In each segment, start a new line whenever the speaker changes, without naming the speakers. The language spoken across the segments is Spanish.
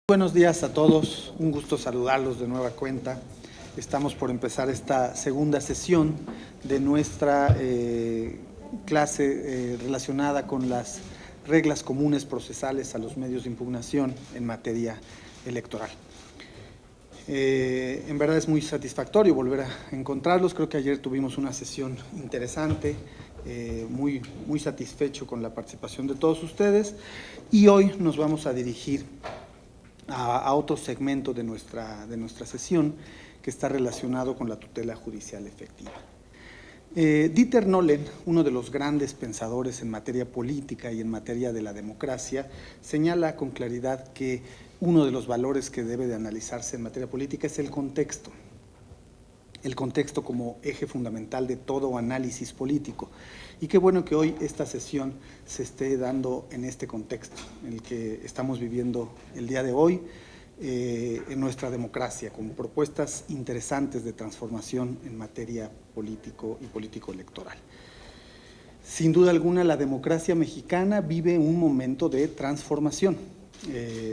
Buenos días a todos, un gusto saludarlos de nueva cuenta. Estamos por empezar esta segunda sesión de nuestra clase relacionada con las reglas comunes procesales a los medios de impugnación en materia electoral. En verdad es muy satisfactorio volver a encontrarlos. Creo que ayer tuvimos una sesión interesante, muy satisfecho con la participación de todos ustedes, y hoy nos vamos a dirigir a otro segmento de nuestra sesión que está relacionado con la tutela judicial efectiva. Dieter Nolen, uno de los grandes pensadores en materia política y en materia de la democracia, señala con claridad que uno de los valores que debe de analizarse en materia política es el contexto como eje fundamental de todo análisis político. Y qué bueno que hoy esta sesión se esté dando en este contexto, en el que estamos viviendo el día de hoy en nuestra democracia, con propuestas interesantes de transformación en materia político y político-electoral. Sin duda alguna, la democracia mexicana vive un momento de transformación.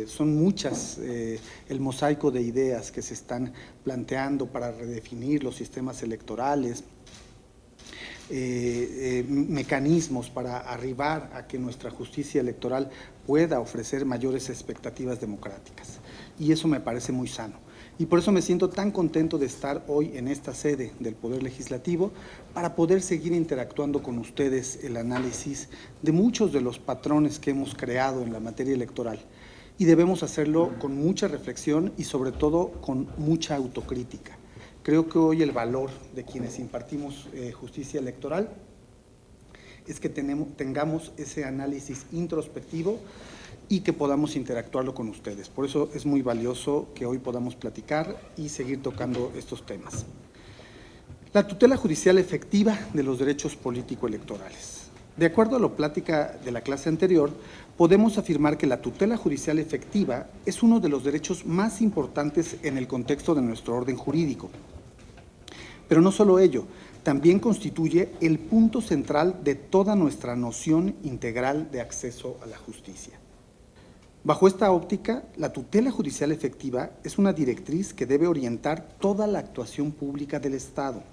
Son muchas el mosaico de ideas que se están planteando para redefinir los sistemas electorales, mecanismos para arribar a que nuestra justicia electoral pueda ofrecer mayores expectativas democráticas. Y eso me parece muy sano. Y por eso me siento tan contento de estar hoy en esta sede del Poder Legislativo para poder seguir interactuando con ustedes el análisis de muchos de los patrones que hemos creado en la materia electoral. Y debemos hacerlo con mucha reflexión y sobre todo con mucha autocrítica. Creo que hoy el valor de quienes impartimos justicia electoral es que tengamos ese análisis introspectivo y que podamos interactuarlo con ustedes. Por eso es muy valioso que hoy podamos platicar y seguir tocando estos temas. La tutela judicial efectiva de los derechos político-electorales. De acuerdo a la plática de la clase anterior, podemos afirmar que la tutela judicial efectiva es uno de los derechos más importantes en el contexto de nuestro orden jurídico. Pero no solo ello, también constituye el punto central de toda nuestra noción integral de acceso a la justicia. Bajo esta óptica, la tutela judicial efectiva es una directriz que debe orientar toda la actuación pública del Estado.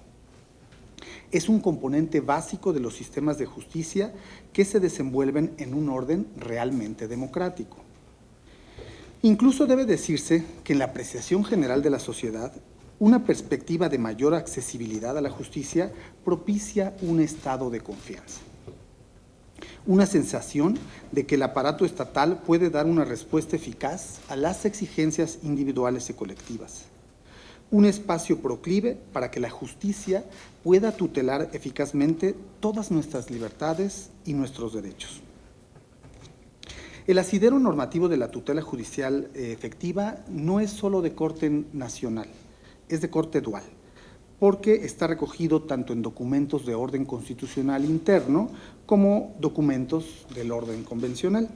Es un componente básico de los sistemas de justicia que se desenvuelven en un orden realmente democrático. Incluso debe decirse que en la apreciación general de la sociedad, una perspectiva de mayor accesibilidad a la justicia propicia un estado de confianza. Una sensación de que el aparato estatal puede dar una respuesta eficaz a las exigencias individuales y colectivas. Un espacio proclive para que la justicia pueda tutelar eficazmente todas nuestras libertades y nuestros derechos. El asidero normativo de la tutela judicial efectiva no es solo de corte nacional, es de corte dual, porque está recogido tanto en documentos de orden constitucional interno como documentos del orden convencional.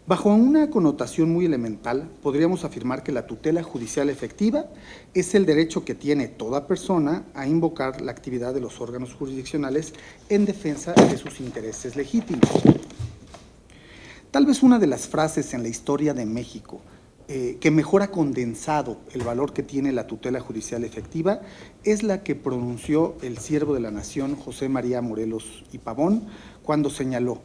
Bajo una connotación muy elemental, podríamos afirmar que la tutela judicial efectiva es el derecho que tiene toda persona a invocar la actividad de los órganos jurisdiccionales en defensa de sus intereses legítimos. Tal vez una de las frases en la historia de México que mejor ha condensado el valor que tiene la tutela judicial efectiva es la que pronunció el siervo de la nación José María Morelos y Pavón cuando señaló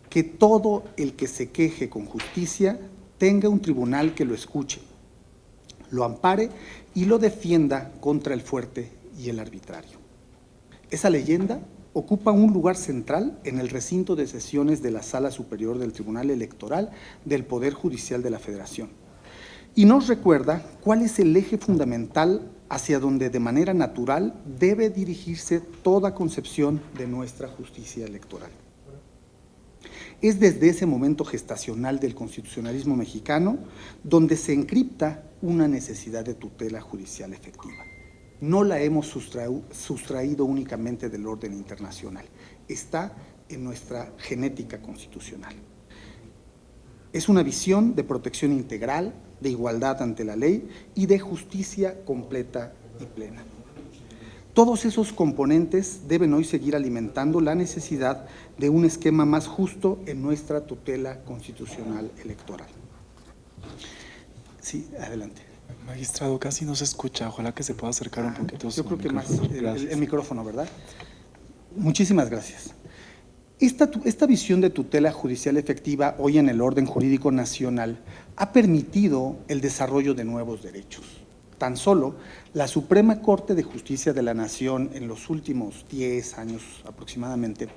que todo el que se queje con justicia tenga un tribunal que lo escuche, lo ampare y lo defienda contra el fuerte y el arbitrario. Esa leyenda ocupa un lugar central en el recinto de sesiones de la Sala Superior del Tribunal Electoral del Poder Judicial de la Federación y nos recuerda cuál es el eje fundamental hacia donde de manera natural debe dirigirse toda concepción de nuestra justicia electoral. Es desde ese momento gestacional del constitucionalismo mexicano donde se encripta una necesidad de tutela judicial efectiva. No la hemos sustraído únicamente del orden internacional, está en nuestra genética constitucional. Es una visión de protección integral, de igualdad ante la ley y de justicia completa y plena. Todos esos componentes deben hoy seguir alimentando la necesidad de un esquema más justo en nuestra tutela constitucional electoral. Sí, adelante.
Magistrado, casi no se escucha. Ojalá que se pueda acercar un poquito.
Yo creo que más
Gracias.
el micrófono, ¿verdad? Muchísimas gracias. Esta visión de tutela judicial efectiva hoy en el orden jurídico nacional ha permitido el desarrollo de nuevos derechos. Tan solo la Suprema Corte de Justicia de la Nación en los últimos 10 años aproximadamente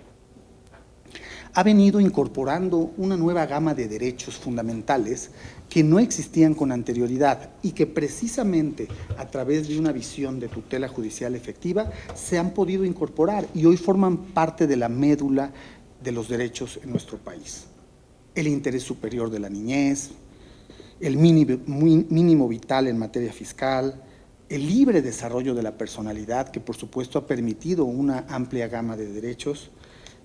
ha venido incorporando una nueva gama de derechos fundamentales que no existían con anterioridad y que precisamente a través de una visión de tutela judicial efectiva se han podido incorporar y hoy forman parte de la médula de los derechos en nuestro país. El interés superior de la niñez, el mínimo vital en materia fiscal, el libre desarrollo de la personalidad, que por supuesto ha permitido una amplia gama de derechos,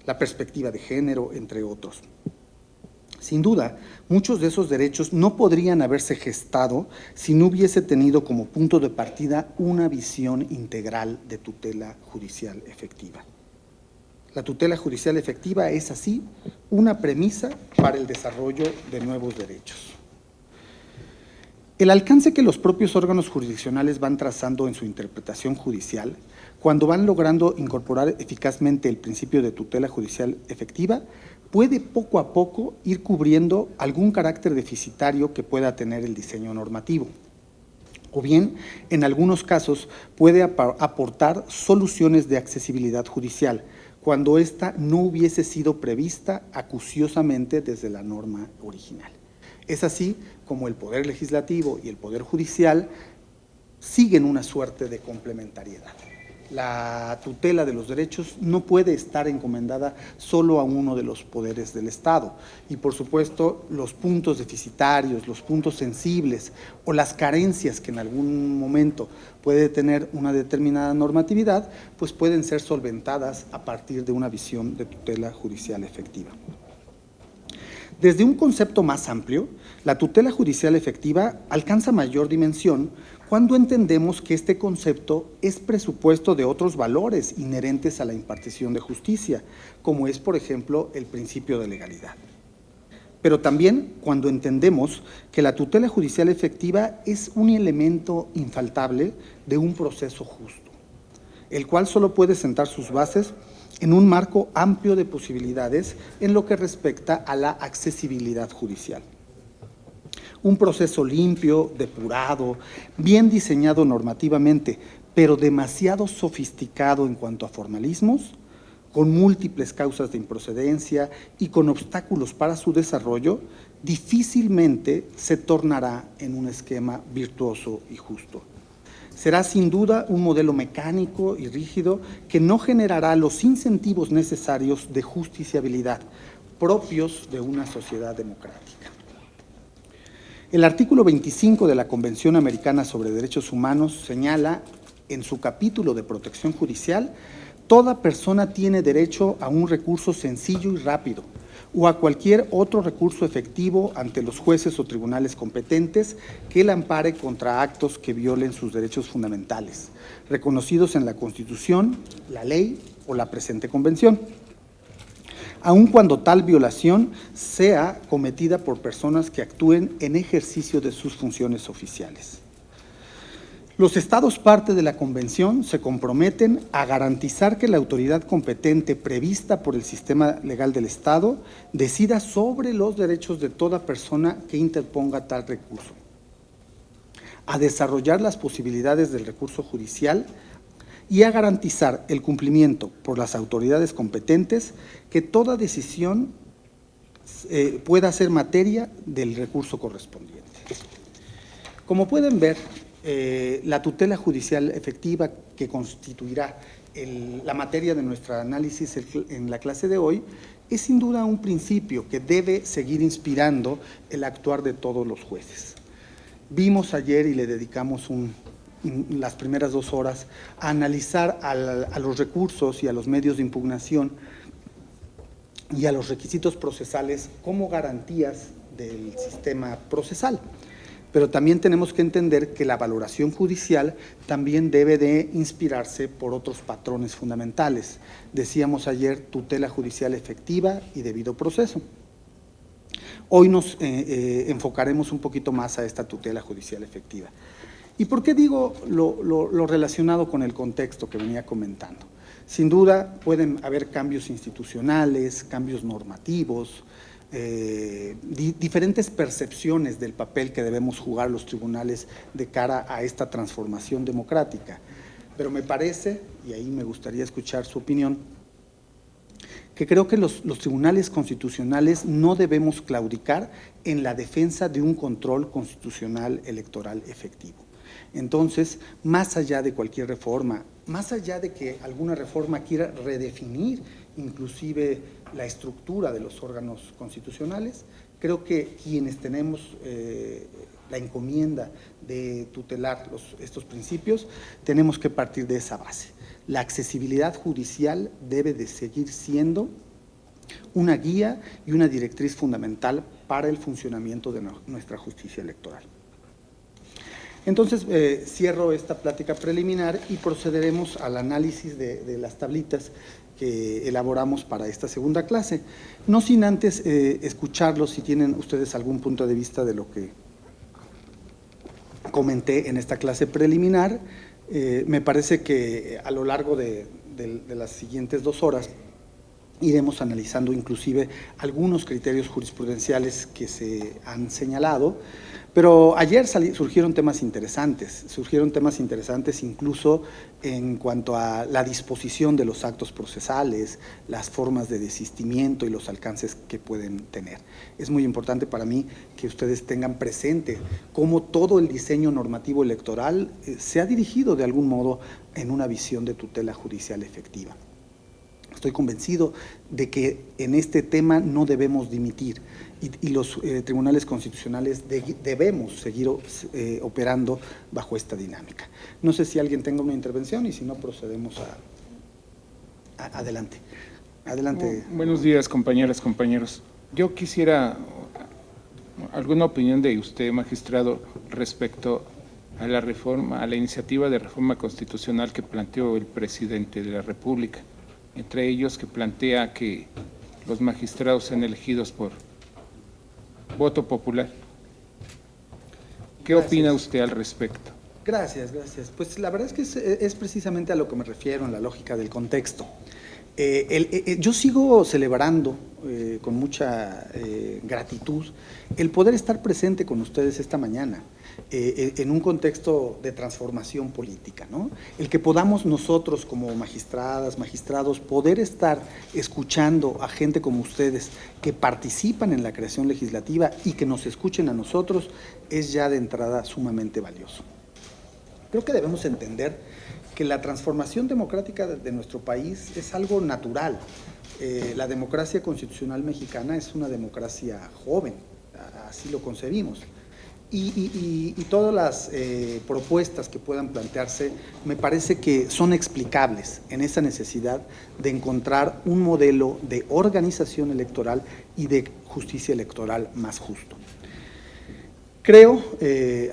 la perspectiva de género, entre otros. Sin duda, muchos de esos derechos no podrían haberse gestado si no hubiese tenido como punto de partida una visión integral de tutela judicial efectiva. La tutela judicial efectiva es así una premisa para el desarrollo de nuevos derechos. El alcance que los propios órganos jurisdiccionales van trazando en su interpretación judicial, cuando van logrando incorporar eficazmente el principio de tutela judicial efectiva, puede poco a poco ir cubriendo algún carácter deficitario que pueda tener el diseño normativo. O bien, en algunos casos, puede aportar soluciones de accesibilidad judicial, cuando ésta no hubiese sido prevista acuciosamente desde la norma original. Es así como el Poder Legislativo y el Poder Judicial siguen una suerte de complementariedad. La tutela de los derechos no puede estar encomendada solo a uno de los poderes del Estado y, por supuesto, los puntos deficitarios, los puntos sensibles o las carencias que en algún momento puede tener una determinada normatividad, pues pueden ser solventadas a partir de una visión de tutela judicial efectiva. Desde un concepto más amplio, la tutela judicial efectiva alcanza mayor dimensión cuando entendemos que este concepto es presupuesto de otros valores inherentes a la impartición de justicia, como es, por ejemplo, el principio de legalidad. Pero también cuando entendemos que la tutela judicial efectiva es un elemento infaltable de un proceso justo, el cual solo puede sentar sus bases en un marco amplio de posibilidades en lo que respecta a la accesibilidad judicial. Un proceso limpio, depurado, bien diseñado normativamente, pero demasiado sofisticado en cuanto a formalismos, con múltiples causas de improcedencia y con obstáculos para su desarrollo, difícilmente se tornará en un esquema virtuoso y justo. Será sin duda un modelo mecánico y rígido que no generará los incentivos necesarios de justiciabilidad propios de una sociedad democrática. El artículo 25 de la Convención Americana sobre Derechos Humanos señala en su capítulo de protección judicial: toda persona tiene derecho a un recurso sencillo y rápido, o a cualquier otro recurso efectivo ante los jueces o tribunales competentes que la ampare contra actos que violen sus derechos fundamentales, reconocidos en la Constitución, la ley o la presente convención, aun cuando tal violación sea cometida por personas que actúen en ejercicio de sus funciones oficiales. Los Estados parte de la Convención se comprometen a garantizar que la autoridad competente prevista por el sistema legal del Estado decida sobre los derechos de toda persona que interponga tal recurso, a desarrollar las posibilidades del recurso judicial y a garantizar el cumplimiento por las autoridades competentes que toda decisión pueda ser materia del recurso correspondiente. Como pueden ver, la tutela judicial efectiva que constituirá la materia de nuestro análisis en la clase de hoy es sin duda un principio que debe seguir inspirando el actuar de todos los jueces. Vimos ayer y le dedicamos las primeras 2 horas a analizar a los recursos y a los medios de impugnación y a los requisitos procesales como garantías del sistema procesal. Pero también tenemos que entender que la valoración judicial también debe de inspirarse por otros patrones fundamentales. Decíamos ayer tutela judicial efectiva y debido proceso. Hoy nos enfocaremos un poquito más a esta tutela judicial efectiva. ¿Y por qué digo lo relacionado con el contexto que venía comentando? Sin duda pueden haber cambios institucionales, cambios normativos, diferentes percepciones del papel que debemos jugar los tribunales de cara a esta transformación democrática. Pero me parece, y ahí me gustaría escuchar su opinión, que creo que los tribunales constitucionales no debemos claudicar en la defensa de un control constitucional electoral efectivo. Entonces, más allá de cualquier reforma, más allá de que alguna reforma quiera redefinir inclusive la estructura de los órganos constitucionales, creo que quienes tenemos la encomienda de tutelar estos principios, tenemos que partir de esa base. La accesibilidad judicial debe de seguir siendo una guía y una directriz fundamental para el funcionamiento de nuestra justicia electoral. Entonces, cierro esta plática preliminar y procederemos al análisis de las tablitas que elaboramos para esta segunda clase. No sin antes escucharlos si tienen ustedes algún punto de vista de lo que comenté en esta clase preliminar. Me parece que a lo largo de las siguientes 2 horas iremos analizando inclusive algunos criterios jurisprudenciales que se han señalado, pero ayer surgieron temas interesantes incluso en cuanto a la disposición de los actos procesales, las formas de desistimiento y los alcances que pueden tener. Es muy importante para mí que ustedes tengan presente cómo todo el diseño normativo electoral se ha dirigido de algún modo en una visión de tutela judicial efectiva. Estoy convencido de que en este tema no debemos dimitir y los tribunales constitucionales debemos seguir operando bajo esta dinámica. No sé si alguien tenga una intervención y si no procedemos adelante. Adelante.
Buenos días, compañeras, compañeros. Yo quisiera alguna opinión de usted, magistrado, respecto a la reforma, a la iniciativa de reforma constitucional que planteó el presidente de la República. Entre ellos que plantea que los magistrados sean elegidos por voto popular. ¿Qué opina usted al respecto?
Gracias. Pues la verdad es que es precisamente a lo que me refiero en la lógica del contexto. Yo sigo celebrando con mucha gratitud el poder estar presente con ustedes esta mañana en un contexto de transformación política, ¿no? El que podamos nosotros como magistradas, magistrados, poder estar escuchando a gente como ustedes que participan en la creación legislativa y que nos escuchen a nosotros es ya de entrada sumamente valioso. Creo que debemos entender que la transformación democrática de nuestro país es algo natural. La democracia constitucional mexicana es una democracia joven, así lo concebimos. Y todas las propuestas que puedan plantearse me parece que son explicables en esa necesidad de encontrar un modelo de organización electoral y de justicia electoral más justo. Creo,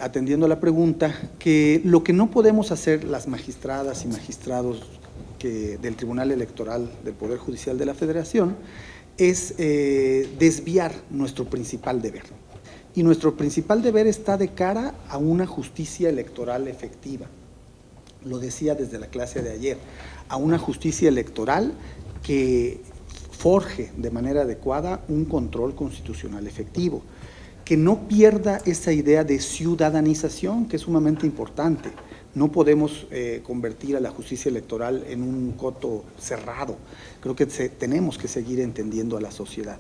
atendiendo a la pregunta, que lo que no podemos hacer las magistradas y magistrados del Tribunal Electoral del Poder Judicial de la Federación es desviar nuestro principal deber. Y nuestro principal deber está de cara a una justicia electoral efectiva. Lo decía desde la clase de ayer, a una justicia electoral que forje de manera adecuada un control constitucional efectivo, que no pierda esa idea de ciudadanización, que es sumamente importante. No podemos convertir a la justicia electoral en un coto cerrado. Creo que tenemos que seguir entendiendo a la sociedad.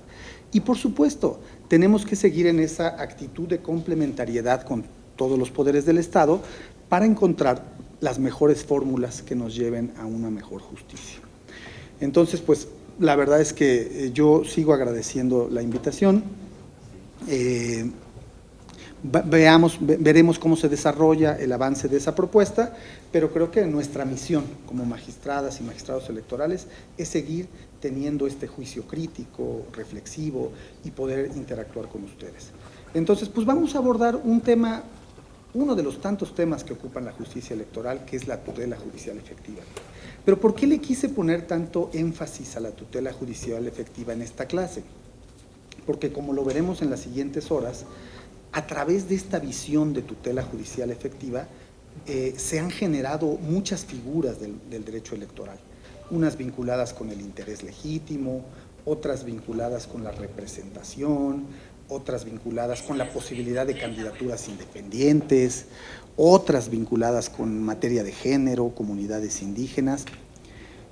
Y por supuesto, tenemos que seguir en esa actitud de complementariedad con todos los poderes del Estado para encontrar las mejores fórmulas que nos lleven a una mejor justicia. Entonces, pues, la verdad es que yo sigo agradeciendo la invitación. Veremos cómo se desarrolla el avance de esa propuesta, pero creo que nuestra misión como magistradas y magistrados electorales es seguir teniendo este juicio crítico, reflexivo y poder interactuar con ustedes. Entonces, pues vamos a abordar un tema, uno de los tantos temas que ocupan la justicia electoral, que es la tutela judicial efectiva. Pero ¿por qué le quise poner tanto énfasis a la tutela judicial efectiva en esta clase? porque como lo veremos en las siguientes horas, a través de esta visión de tutela judicial efectiva, se han generado muchas figuras del derecho electoral, unas vinculadas con el interés legítimo, otras vinculadas con la representación, otras vinculadas con la posibilidad de candidaturas independientes, otras vinculadas con materia de género, comunidades indígenas.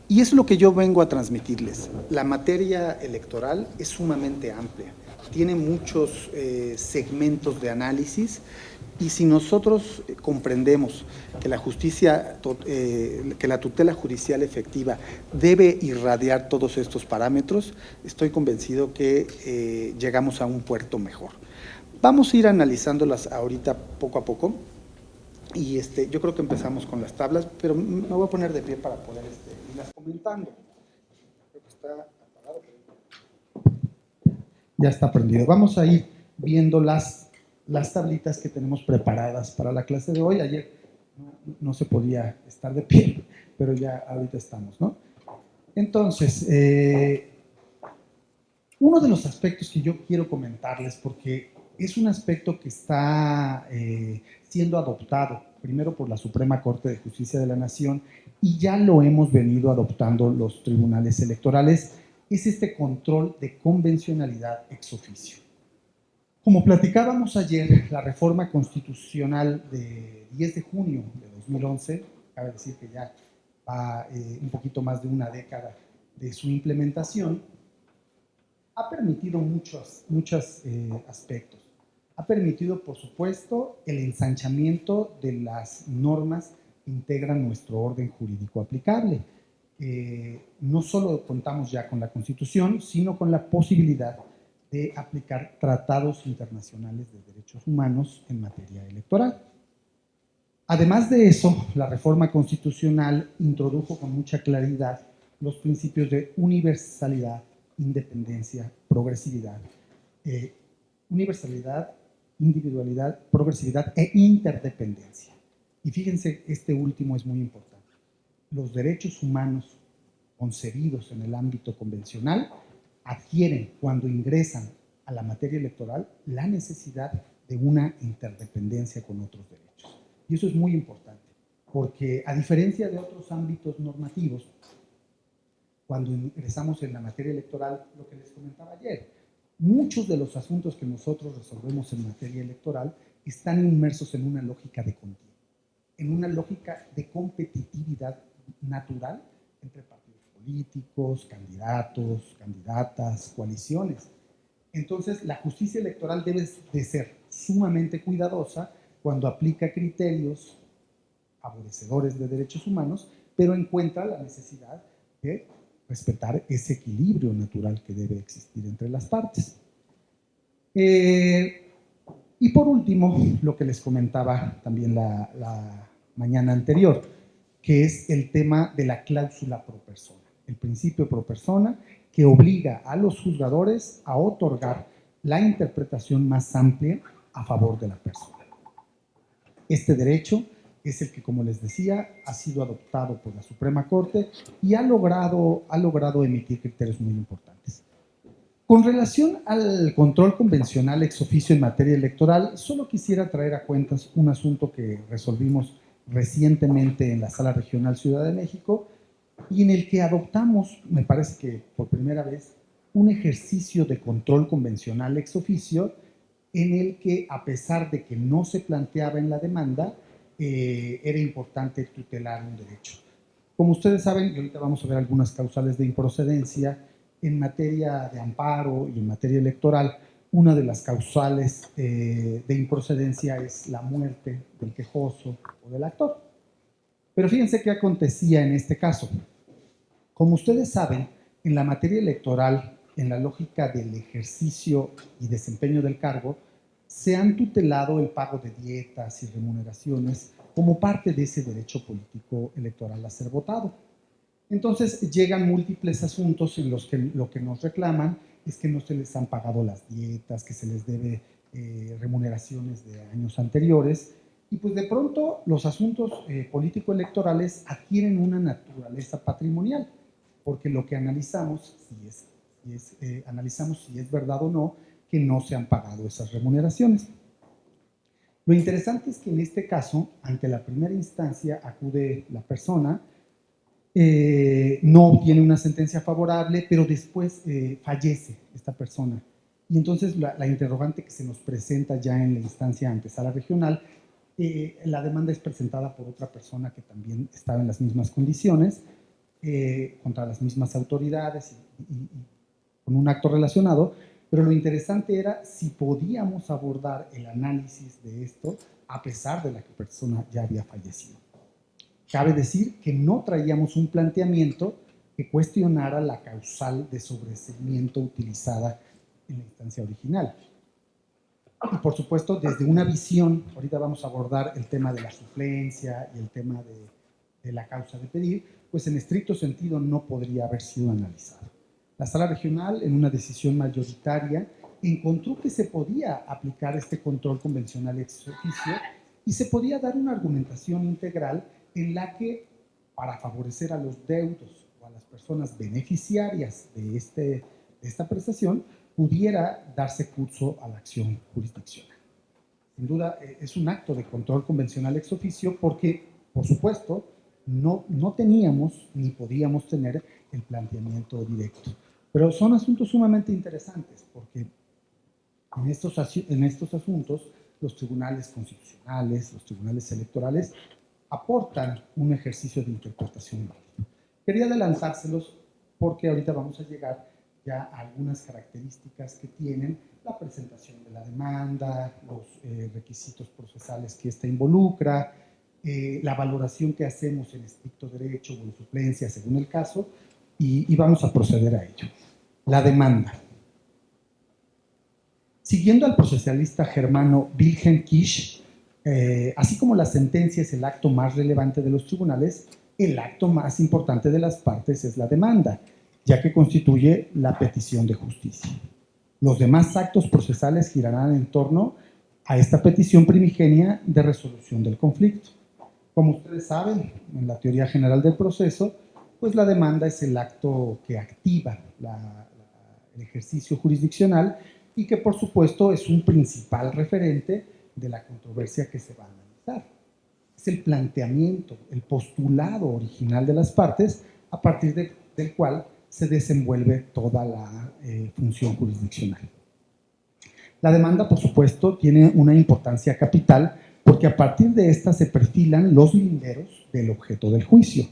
Y es lo que yo vengo a transmitirles. La materia electoral es sumamente amplia, tiene muchos segmentos de análisis, y si nosotros comprendemos que la justicia, que la tutela judicial efectiva debe irradiar todos estos parámetros, estoy convencido que llegamos a un puerto mejor. Vamos a ir analizándolas ahorita poco a poco, y yo creo que empezamos con las tablas, pero me voy a poner de pie para poder irlas comentando. Creo que está apagado. Ya está prendido. Vamos a ir viendo las tablitas que tenemos preparadas para la clase de hoy. Ayer no se podía estar de pie, pero ya ahorita estamos, ¿no? Entonces, uno de los aspectos que yo quiero comentarles, porque es un aspecto que está siendo adoptado primero por la Suprema Corte de Justicia de la Nación y ya lo hemos venido adoptando los tribunales electorales, es este control de convencionalidad ex oficio. Como platicábamos ayer, la reforma constitucional de 10 de junio de 2011, cabe decir que ya va un poquito más de una década de su implementación, ha permitido muchos aspectos. Ha permitido, por supuesto, el ensanchamiento de las normas que integran nuestro orden jurídico aplicable. No solo contamos ya con la Constitución, sino con la posibilidad de aplicar tratados internacionales de derechos humanos en materia electoral. Además de eso, la reforma constitucional introdujo con mucha claridad los principios de universalidad, independencia, progresividad, universalidad, individualidad, progresividad e interdependencia. Y fíjense, este último es muy importante. Los derechos humanos concebidos en el ámbito convencional adquieren, cuando ingresan a la materia electoral, la necesidad de una interdependencia con otros derechos. Y eso es muy importante, porque a diferencia de otros ámbitos normativos, cuando ingresamos en la materia electoral, lo que les comentaba ayer, muchos de los asuntos que nosotros resolvemos en materia electoral están inmersos en una lógica de contienda, en una lógica de competitividad natural entre partidos políticos, candidatos, candidatas, coaliciones. Entonces, la justicia electoral debe de ser sumamente cuidadosa cuando aplica criterios favorecedores de derechos humanos, pero encuentra la necesidad de respetar ese equilibrio natural que debe existir entre las partes. Y por último, lo que les comentaba también la mañana anterior, que es el tema de la cláusula pro persona, el principio pro persona que obliga a los juzgadores a otorgar la interpretación más amplia a favor de la persona. Este derecho es el que, como les decía, ha sido adoptado por la Suprema Corte y ha logrado emitir criterios muy importantes. Con relación al control convencional ex oficio en materia electoral, solo quisiera traer a cuentas un asunto que resolvimos recientemente en la Sala Regional Ciudad de México y en el que adoptamos, me parece que por primera vez, un ejercicio de control convencional ex oficio en el que, a pesar de que no se planteaba en la demanda, era importante tutelar un derecho. Como ustedes saben, y ahorita vamos a ver algunas causales de improcedencia, en materia de amparo y en materia electoral, una de las causales de improcedencia es la muerte del quejoso o del actor. Pero fíjense qué acontecía en este caso. Como ustedes saben, en la materia electoral, en la lógica del ejercicio y desempeño del cargo, se han tutelado el pago de dietas y remuneraciones como parte de ese derecho político electoral a ser votado. Entonces llegan múltiples asuntos en los que lo que nos reclaman es que no se les han pagado las dietas, que se les debe remuneraciones de años anteriores, y pues de pronto los asuntos político-electorales adquieren una naturaleza patrimonial, porque lo que analizamos, si es y analizamos si es verdad o no que no se han pagado esas remuneraciones. Lo interesante es que en este caso, ante la primera instancia, acude la persona, no obtiene una sentencia favorable, pero después fallece esta persona. Y entonces la interrogante que se nos presenta ya en la instancia ante sala regional, la demanda es presentada por otra persona que también estaba en las mismas condiciones, contra las mismas autoridades y con un acto relacionado, pero lo interesante era si podíamos abordar el análisis de esto a pesar de la que persona ya había fallecido. Cabe decir que no traíamos un planteamiento que cuestionara la causal de sobreseimiento utilizada en la instancia original. Y por supuesto, desde una visión, ahorita vamos a abordar el tema de la suplencia y el tema de la causa de pedir, pues en estricto sentido no podría haber sido analizado. La sala regional, en una decisión mayoritaria, encontró que se podía aplicar este control convencional ex officio y se podía dar una argumentación integral en la que, para favorecer a los deudos o a las personas beneficiarias de esta prestación, pudiera darse curso a la acción jurisdiccional. Sin duda, es un acto de control convencional ex officio porque, por supuesto, no teníamos ni podíamos tener el planteamiento directo. Pero son asuntos sumamente interesantes porque en estos asuntos los tribunales constitucionales, los tribunales electorales aportan un ejercicio de interpretación válido. Quería adelantárselos porque ahorita vamos a llegar ya a algunas características que tienen la presentación de la demanda, los requisitos procesales que ésta involucra, la valoración que hacemos en estricto derecho o en suplencia según el caso, y vamos a proceder a ello. La demanda. Siguiendo al procesista germano Wilhelm Kisch, así como la sentencia es el acto más relevante de los tribunales, el acto más importante de las partes es la demanda, ya que constituye la petición de justicia. Los demás actos procesales girarán en torno a esta petición primigenia de resolución del conflicto. Como ustedes saben, en la teoría general del proceso, pues la demanda es el acto que activa el ejercicio jurisdiccional y que por supuesto es un principal referente de la controversia que se va a analizar. Es el planteamiento, el postulado original de las partes a partir del cual se desenvuelve toda la función jurisdiccional. La demanda, por supuesto, tiene una importancia capital porque a partir de esta se perfilan los linderos del objeto del juicio.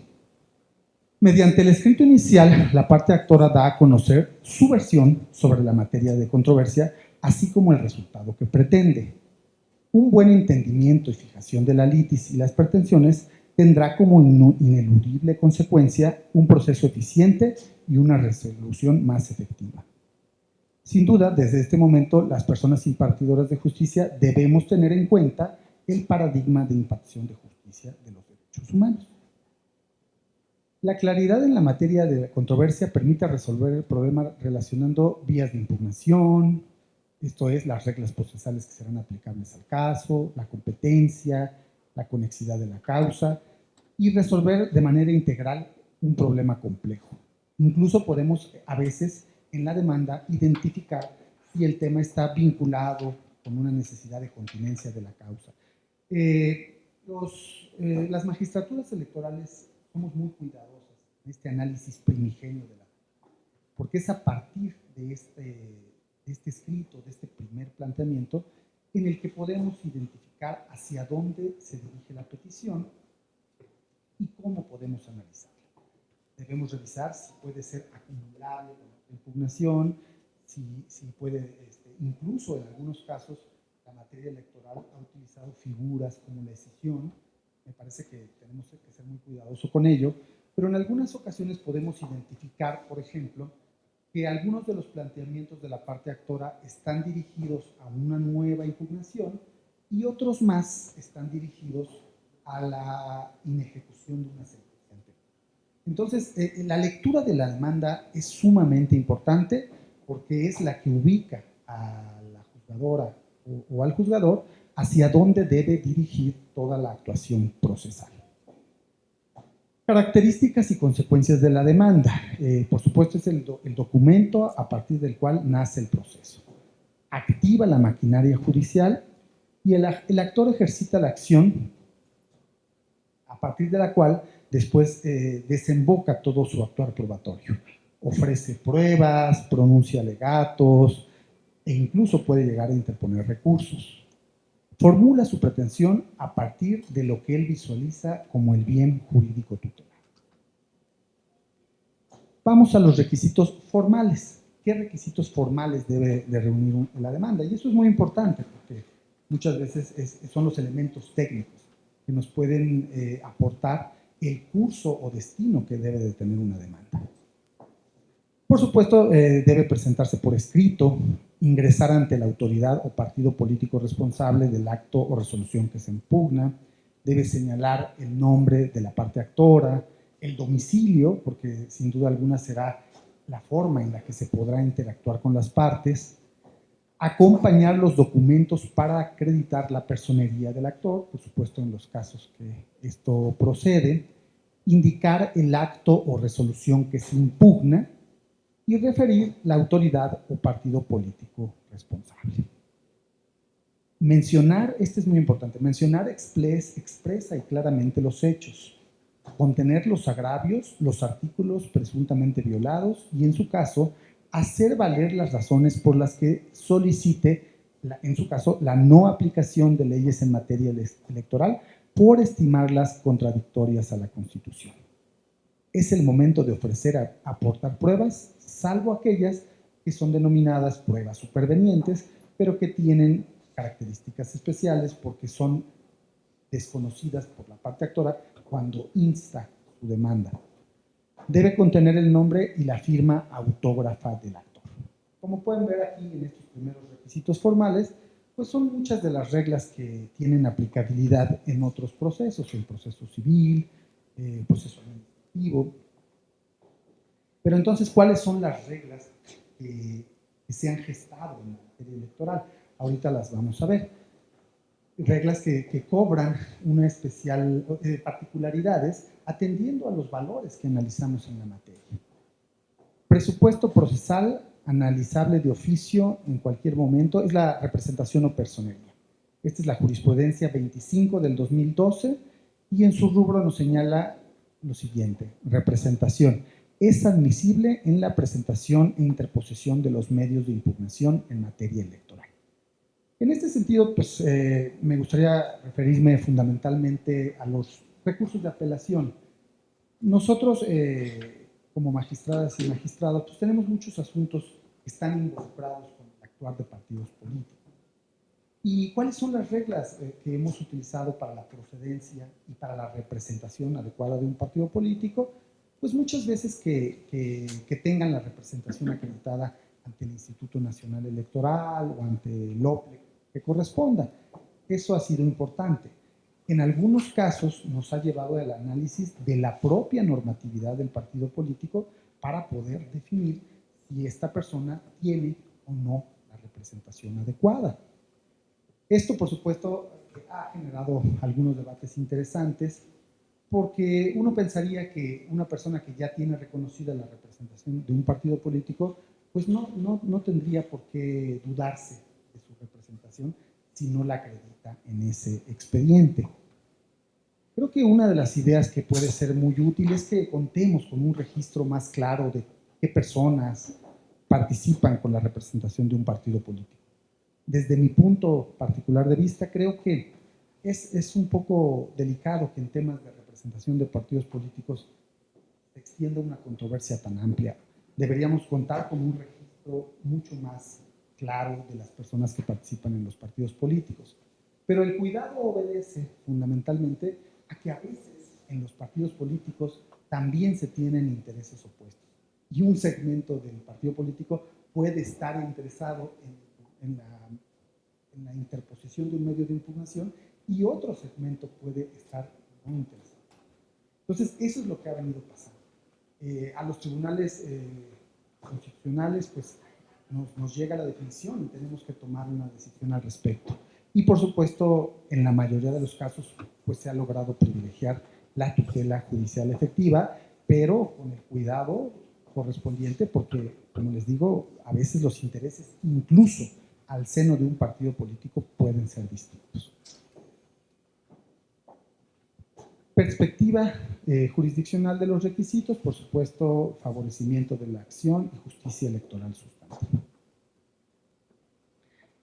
Mediante el escrito inicial, la parte actora da a conocer su versión sobre la materia de controversia, así como el resultado que pretende. Un buen entendimiento y fijación de la litis y las pretensiones tendrá como ineludible consecuencia un proceso eficiente y una resolución más efectiva. Sin duda, desde este momento, las personas impartidoras de justicia debemos tener en cuenta el paradigma de impartición de justicia de los derechos humanos. La claridad en la materia de la controversia permite resolver el problema relacionando vías de impugnación, esto es, las reglas procesales que serán aplicables al caso, la competencia, la conexidad de la causa, y resolver de manera integral un problema complejo. Incluso podemos, a veces, en la demanda, identificar si el tema está vinculado con una necesidad de continencia de la causa. Las magistraturas electorales somos muy cuidadosas en este análisis primigenio de la demanda, porque es a partir de este escrito, de este primer planteamiento, en el que podemos identificar hacia dónde se dirige la petición y cómo podemos analizarla. Debemos revisar si puede ser acumulable con la impugnación, si puede, incluso en algunos casos, la materia electoral ha utilizado figuras como la escisión. Me parece que tenemos que ser muy cuidadosos con ello, pero en algunas ocasiones podemos identificar, por ejemplo, que algunos de los planteamientos de la parte actora están dirigidos a una nueva impugnación y otros más están dirigidos a la inejecución de una sentencia anterior. Entonces, la lectura de la demanda es sumamente importante porque es la que ubica a la juzgadora o al juzgador hacia dónde debe dirigir toda la actuación procesal.
Características y consecuencias de la demanda. Por supuesto, es el documento a partir del cual nace el proceso. Activa la maquinaria judicial y el actor ejercita la acción a partir de la cual después desemboca todo su actuar probatorio. Ofrece pruebas, pronuncia alegatos e incluso puede llegar a interponer recursos. Formula su pretensión a partir de lo que él visualiza como el bien jurídico tutelar. Vamos a los requisitos formales. ¿Qué requisitos formales debe de reunir la demanda? Y eso es muy importante porque muchas veces son los elementos técnicos que nos pueden aportar el curso o destino que debe de tener una demanda. Por supuesto, debe presentarse por escrito, ingresar ante la autoridad o partido político responsable del acto o resolución que se impugna, debe señalar el nombre de la parte actora, el domicilio, porque sin duda alguna será la forma en la que se podrá interactuar con las partes, acompañar los documentos para acreditar la personería del actor, por supuesto en los casos que esto procede, indicar el acto o resolución que se impugna y referir la autoridad o partido político responsable. Mencionar, este es muy importante, mencionar expresa y claramente los hechos, contener los agravios, los artículos presuntamente violados y en su caso, hacer valer las razones por las que solicite, en su caso, la no aplicación de leyes en materia electoral por estimarlas contradictorias a la Constitución. Es el momento de ofrecer aportar pruebas, salvo aquellas que son denominadas pruebas supervenientes, pero que tienen características especiales porque son desconocidas por la parte actora cuando insta su demanda. Debe contener el nombre y la firma autógrafa del actor. Como pueden ver aquí en estos primeros requisitos formales, pues son muchas de las reglas que tienen aplicabilidad en otros procesos, el proceso civil, proceso administrativo. Pero entonces, ¿cuáles son las reglas que se han gestado en la materia electoral? Ahorita las vamos a ver. Reglas que cobran una especial particularidades atendiendo a los valores que analizamos en la materia. Presupuesto procesal analizable de oficio en cualquier momento es la representación o personería. Esta es la jurisprudencia 25 del 2012 y en su rubro nos señala lo siguiente: representación. Es admisible en la presentación e interposición de los medios de impugnación en materia electoral. En este sentido, pues, me gustaría referirme fundamentalmente a los recursos de apelación. Nosotros, como magistradas y magistrados, pues tenemos muchos asuntos que están involucrados con el actuar de partidos políticos. ¿Y cuáles son las reglas que hemos utilizado para la procedencia y para la representación adecuada de un partido político? Pues muchas veces que tengan la representación acreditada ante el Instituto Nacional Electoral o ante el OPLE que corresponda. Eso ha sido importante. En algunos casos nos ha llevado al análisis de la propia normatividad del partido político para poder definir si esta persona tiene o no la representación adecuada. Esto, por supuesto, ha generado algunos debates interesantes porque uno pensaría que una persona que ya tiene reconocida la representación de un partido político, pues no tendría por qué dudarse de su representación si no la acredita en ese expediente. Creo que una de las ideas que puede ser muy útil es que contemos con un registro más claro de qué personas participan con la representación de un partido político. Desde mi punto particular de vista, creo que es un poco delicado que en temas de representación de partidos políticos se extienda una controversia tan amplia. Deberíamos contar con un registro mucho más claro de las personas que participan en los partidos políticos. Pero el cuidado obedece fundamentalmente a que a veces en los partidos políticos también se tienen intereses opuestos. Y un segmento del partido político puede estar interesado en la interposición de un medio de impugnación y otro segmento puede estar muy interesado. Entonces, eso es lo que ha venido pasando. A los tribunales constitucionales, pues, nos llega la definición y tenemos que tomar una decisión al respecto. Y, por supuesto, en la mayoría de los casos, pues, se ha logrado privilegiar la tutela judicial efectiva, pero con el cuidado correspondiente, porque, como les digo, a veces los intereses, incluso al seno de un partido político, pueden ser distintos. Perspectiva jurisdiccional de los requisitos, por supuesto, favorecimiento de la acción y justicia electoral sustantiva.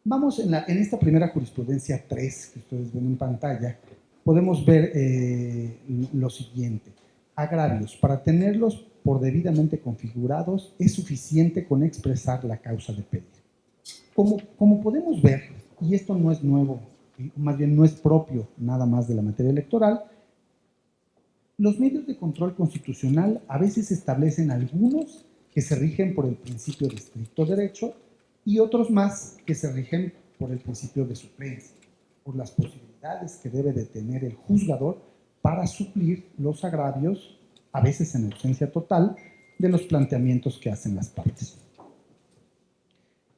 Vamos en esta primera jurisprudencia 3 que ustedes ven en pantalla, podemos ver lo siguiente. Agravios. Para tenerlos por debidamente configurados, es suficiente con expresar la causa de pedir. Como podemos ver, y esto no es nuevo, más bien no es propio nada más de la materia electoral, los medios de control constitucional a veces establecen algunos que se rigen por el principio de estricto derecho y otros más que se rigen por el principio de suplencia, por las posibilidades que debe de tener el juzgador para suplir los agravios, a veces en ausencia total, de los planteamientos que hacen las partes.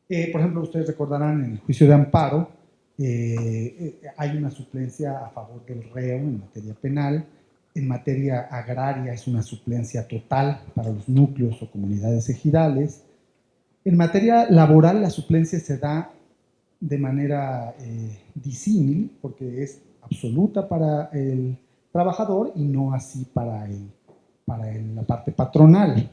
Por ejemplo, ustedes recordarán en el juicio de amparo, hay una suplencia a favor del reo en materia penal. En materia agraria es una suplencia total para los núcleos o comunidades ejidales. En materia laboral la suplencia se da de manera disímil, porque es absoluta para el trabajador y no así para la parte patronal.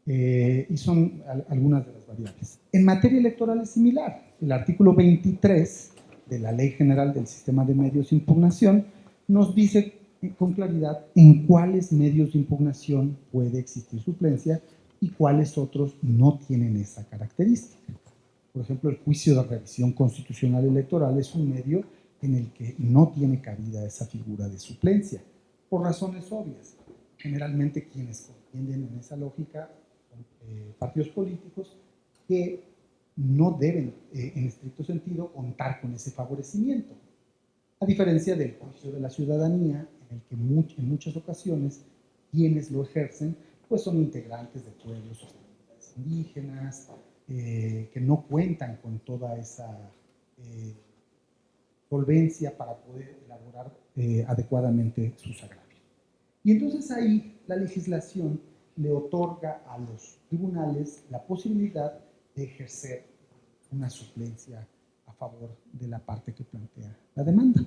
Y son algunas de las variables. En materia electoral es similar. El artículo 23 de la Ley General del Sistema de Medios de Impugnación nos dice con claridad en cuáles medios de impugnación puede existir suplencia y cuáles otros no tienen esa característica. Por ejemplo, el juicio de revisión constitucional electoral es un medio en el que no tiene cabida esa figura de suplencia, por razones obvias. Generalmente quienes contienden en esa lógica son partidos políticos que no deben, en estricto sentido, contar con ese favorecimiento. A diferencia del juicio de la ciudadanía, en el que en muchas ocasiones quienes lo ejercen pues son integrantes de pueblos o comunidades indígenas, que no cuentan con toda esa solvencia para poder elaborar adecuadamente sus agravios. Y entonces ahí la legislación le otorga a los tribunales la posibilidad de ejercer una suplencia a favor de la parte que plantea la demanda.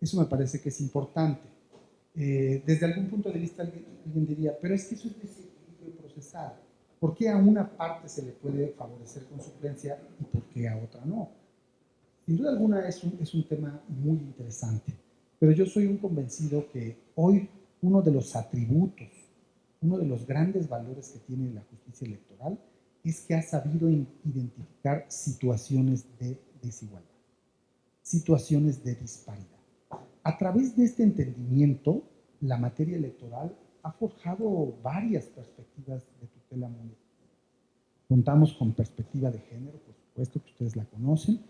Eso me parece que es importante. Desde algún punto de vista alguien diría, pero es que eso es desequilibrio procesal. ¿Por qué a una parte se le puede favorecer con suplencia y por qué a otra no? Sin duda alguna es un tema muy interesante, pero yo soy un convencido que hoy uno de los atributos, uno de los grandes valores que tiene la justicia electoral es que ha sabido identificar situaciones de desigualdad, situaciones de disparidad. A través de este entendimiento, la materia electoral ha forjado varias perspectivas de tutela mundial. Contamos con perspectiva de género, por supuesto que ustedes la conocen.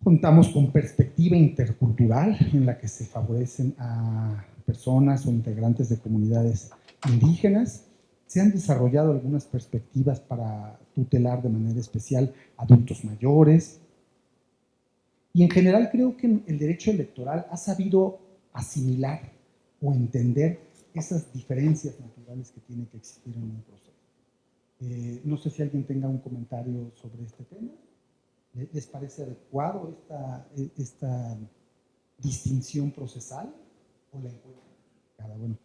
Contamos con perspectiva intercultural, en la que se favorecen a personas o integrantes de comunidades indígenas. Se han desarrollado algunas perspectivas para tutelar de manera especial a adultos mayores. Y en general creo que el derecho electoral ha sabido asimilar o entender esas diferencias naturales que tiene que existir en un proceso. No sé si alguien tenga un comentario sobre este tema. ¿Les parece adecuado esta distinción procesal o la encuentra? Bueno,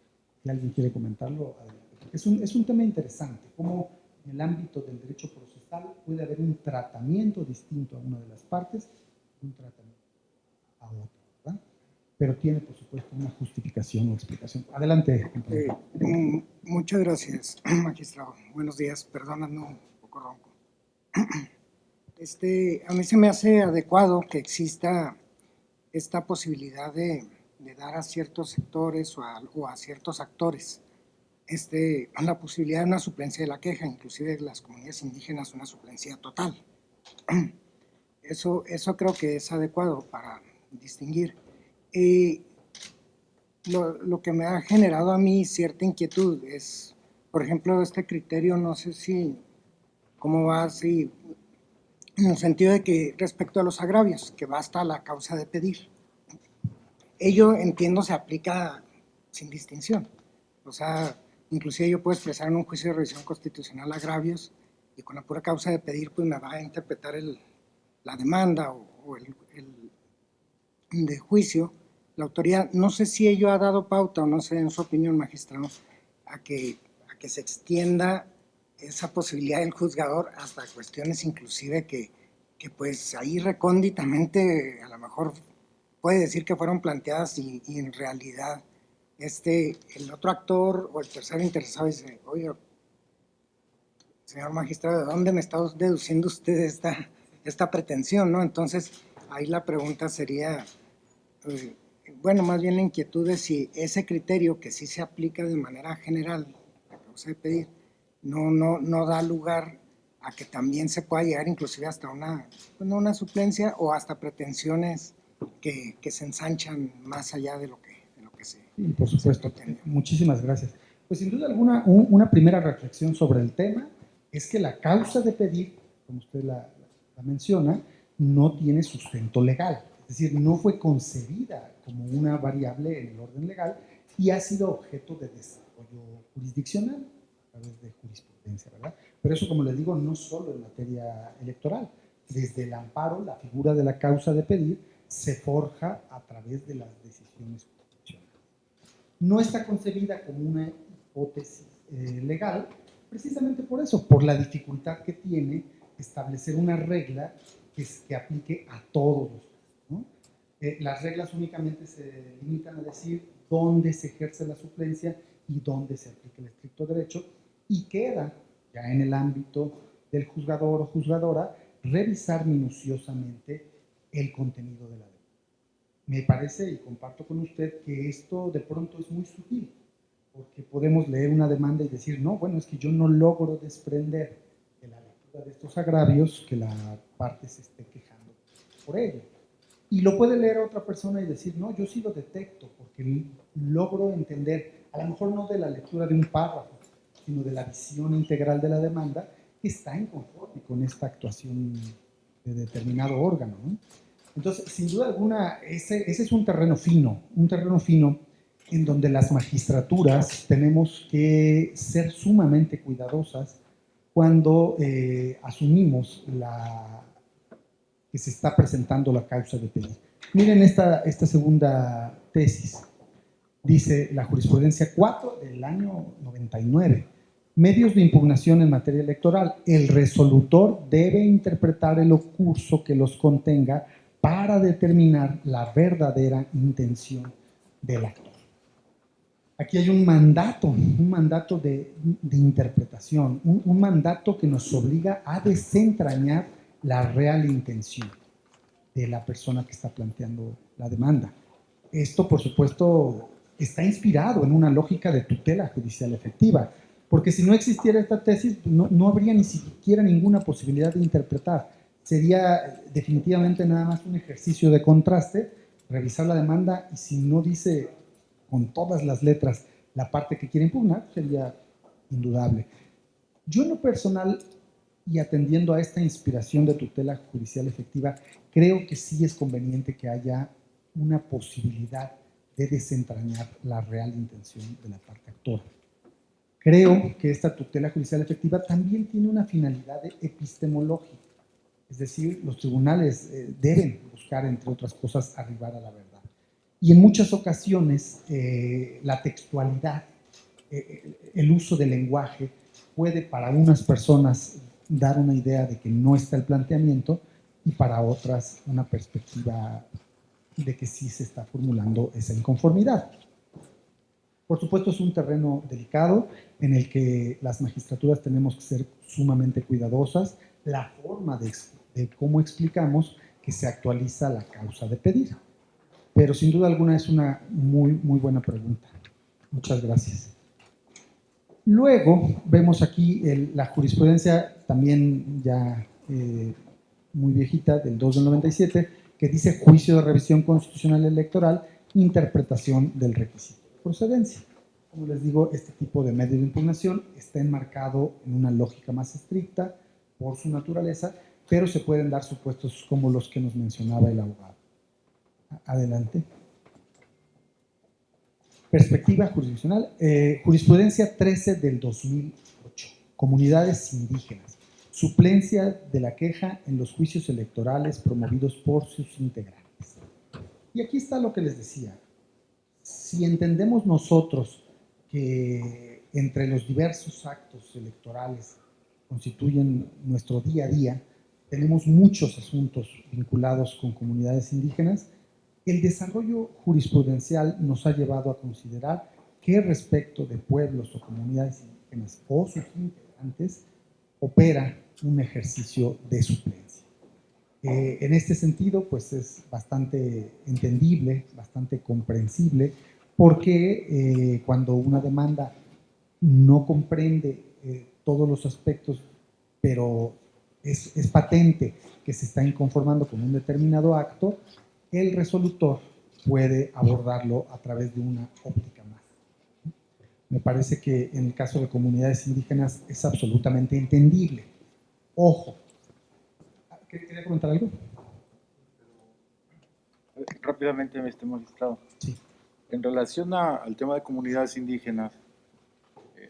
si alguien quiere comentarlo, adelante. Es un tema interesante, cómo en el ámbito del derecho procesal puede haber un tratamiento distinto a una de las partes, un tratamiento a otra, ¿verdad? Pero tiene, por supuesto, una justificación o explicación. Adelante.
Muchas gracias, magistrado. Buenos días. Perdóname un poco ronco. A mí se me hace adecuado que exista esta posibilidad de dar a ciertos sectores o a ciertos actores la posibilidad de una suplencia de la queja, inclusive de las comunidades indígenas una suplencia total. Eso creo que es adecuado para distinguir. Lo que me ha generado a mí cierta inquietud es, por ejemplo, este criterio, no sé cómo va así, en el sentido de que respecto a los agravios, que basta la causa de pedir. Ello, entiendo, se sin distinción. O sea, inclusive yo puedo expresar en un juicio de revisión constitucional agravios y con la pura causa de pedir, pues me va a interpretar la demanda o el de juicio. La autoridad, no sé si ello ha dado pauta o no sé, en su opinión, magistrado, a que se extienda esa posibilidad del juzgador hasta cuestiones inclusive que pues ahí recónditamente a lo mejor puede decir que fueron planteadas y en realidad el otro actor o el tercero interesado dice, oye, señor magistrado, ¿de dónde me está deduciendo usted esta pretensión, no? Entonces, ahí la pregunta sería, bueno, más bien la inquietud de si ese criterio que sí se aplica de manera general, la causa de pedir, no da lugar a que también se pueda llegar inclusive hasta una suplencia o hasta pretensiones que se ensanchan más allá de lo que se...
Sí, por supuesto. Muchísimas gracias. Pues sin duda alguna, una primera reflexión sobre el tema es que la causa de pedir, como usted la menciona, no tiene sustento legal. Es decir, no fue concebida como una variable en el orden legal y ha sido objeto de desarrollo jurisdiccional a través de jurisprudencia, ¿verdad? Pero eso, como les digo, no solo en materia electoral. Desde el amparo, la figura de la causa de pedir se forja a través de las decisiones constitucionales. No está concebida como una hipótesis legal, precisamente por eso, por la dificultad que tiene establecer una regla que aplique a todos los casos, ¿no? Las reglas únicamente se limitan a decir dónde se ejerce la suplencia y dónde se aplica el estricto derecho, y queda ya en el ámbito del juzgador o juzgadora revisar minuciosamente el contenido de la demanda. Me parece, y comparto con usted, que esto de pronto es muy sutil, porque podemos leer una demanda y decir, no, bueno, es que yo no logro desprender de la lectura de estos agravios que la parte se esté quejando por ello. Y lo puede leer otra persona y decir, no, yo sí lo detecto, porque logro entender, a lo mejor no de la lectura de un párrafo, sino de la visión integral de la demanda, que está inconforme con esta actuación de determinado órgano, ¿no? Entonces, sin duda alguna, ese es un terreno fino en donde las magistraturas tenemos que ser sumamente cuidadosas cuando asumimos que se está presentando la causa de pedir. Miren esta segunda tesis. Dice la jurisprudencia 4 del año 99. Medios de impugnación en materia electoral. El resolutor debe interpretar el curso que los contenga para determinar la verdadera intención del actor. Aquí hay un mandato de interpretación, un mandato que nos obliga a desentrañar la real intención de la persona que está planteando la demanda. Esto, por supuesto, está inspirado en una lógica de tutela judicial efectiva, porque si no existiera esta tesis, no habría ni siquiera ninguna posibilidad de interpretar. Sería definitivamente nada más un ejercicio de contraste, revisar la demanda, y si no dice con todas las letras la parte que quiere impugnar, sería indudable. Yo en lo personal, y atendiendo a esta inspiración de tutela judicial efectiva, creo que sí es conveniente que haya una posibilidad de desentrañar la real intención de la parte actora. Creo que esta tutela judicial efectiva también tiene una finalidad epistemológica, es decir, los tribunales deben buscar, entre otras cosas, arribar a la verdad. Y en muchas ocasiones la textualidad, el uso del lenguaje puede para unas personas dar una idea de que no está el planteamiento y para otras una perspectiva de que sí se está formulando esa inconformidad. Por supuesto, es un terreno delicado en el que las magistraturas tenemos que ser sumamente cuidadosas. La forma de cómo explicamos que se actualiza la causa de pedir. Pero sin duda alguna es una muy, muy buena pregunta. Muchas gracias. Luego vemos aquí la jurisprudencia también ya muy viejita, del 2 del 97, que dice juicio de revisión constitucional electoral, interpretación del requisito de procedencia. Como les digo, este tipo de medio de impugnación está enmarcado en una lógica más estricta por su naturaleza, pero se pueden dar supuestos como los que nos mencionaba el abogado. Adelante. Perspectiva jurisdiccional, jurisprudencia 13 del 2008, comunidades indígenas, suplencia de la queja en los juicios electorales promovidos por sus integrantes. Y aquí está lo que les decía. Si entendemos nosotros que entre los diversos actos electorales constituyen nuestro día a día, tenemos muchos asuntos vinculados con comunidades indígenas, el desarrollo jurisprudencial nos ha llevado a considerar que respecto de pueblos o comunidades indígenas o sus integrantes opera un ejercicio de suplencia. En este sentido, pues es bastante entendible, bastante comprensible, porque cuando una demanda no comprende todos los aspectos, pero es patente que se está inconformando con un determinado acto, el resolutor puede abordarlo a través de una óptica más. Me parece que en el caso de comunidades indígenas es absolutamente entendible. Ojo, ¿quería comentar algo?
Rápidamente, mi estimado magistrado.
Sí.
En relación al tema de comunidades indígenas,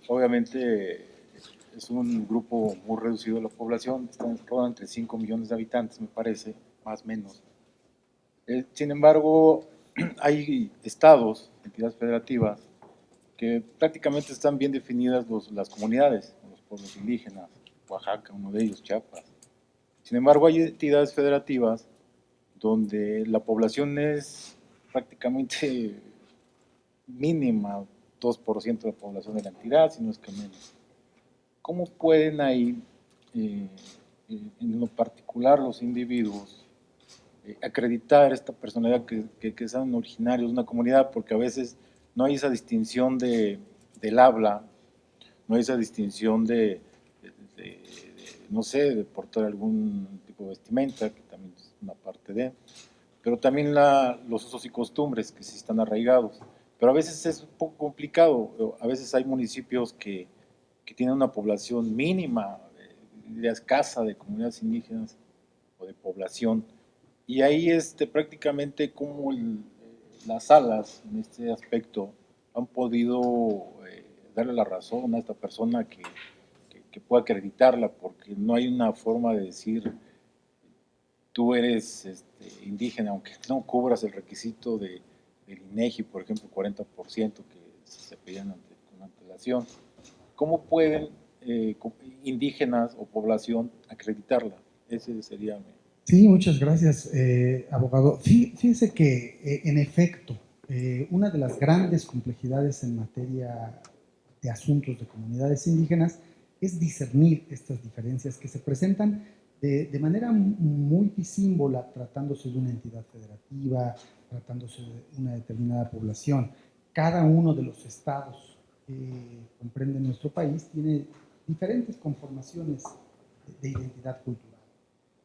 obviamente es un grupo muy reducido de la población, están entre 5 millones de habitantes, me parece, más o menos. Sin embargo, hay estados, entidades federativas, que prácticamente están bien definidas las comunidades, los pueblos indígenas, Oaxaca, uno de ellos, Chiapas. Sin embargo, hay entidades federativas donde la población es prácticamente mínima, 2% de la población de la entidad, si no es que menos. ¿Cómo pueden ahí, en lo particular, los individuos acreditar esta personalidad que sean originarios de una comunidad? Porque a veces no hay esa distinción del habla, no hay esa distinción no sé, de portar algún tipo de vestimenta, que también es una parte de, pero también los usos y costumbres que sí están arraigados. Pero a veces es un poco complicado, a veces hay municipios que tienen una población mínima, de escasa, de comunidades indígenas o de población, y ahí prácticamente como las salas en este aspecto han podido darle la razón a esta persona que pueda acreditarla, porque no hay una forma de decir tú eres indígena, aunque no cubras el requisito del INEGI, por ejemplo, 40% que se pedían con antelación. ¿Cómo pueden indígenas o población acreditarla? Ese sería mi...
Sí, muchas gracias, abogado. Fíjese que, en efecto, una de las grandes complejidades en materia de asuntos de comunidades indígenas es discernir estas diferencias que se presentan de manera muy disímbola, tratándose de una entidad federativa, tratándose de una determinada población. Cada uno de los estados que comprenden nuestro país tiene diferentes conformaciones de identidad cultural.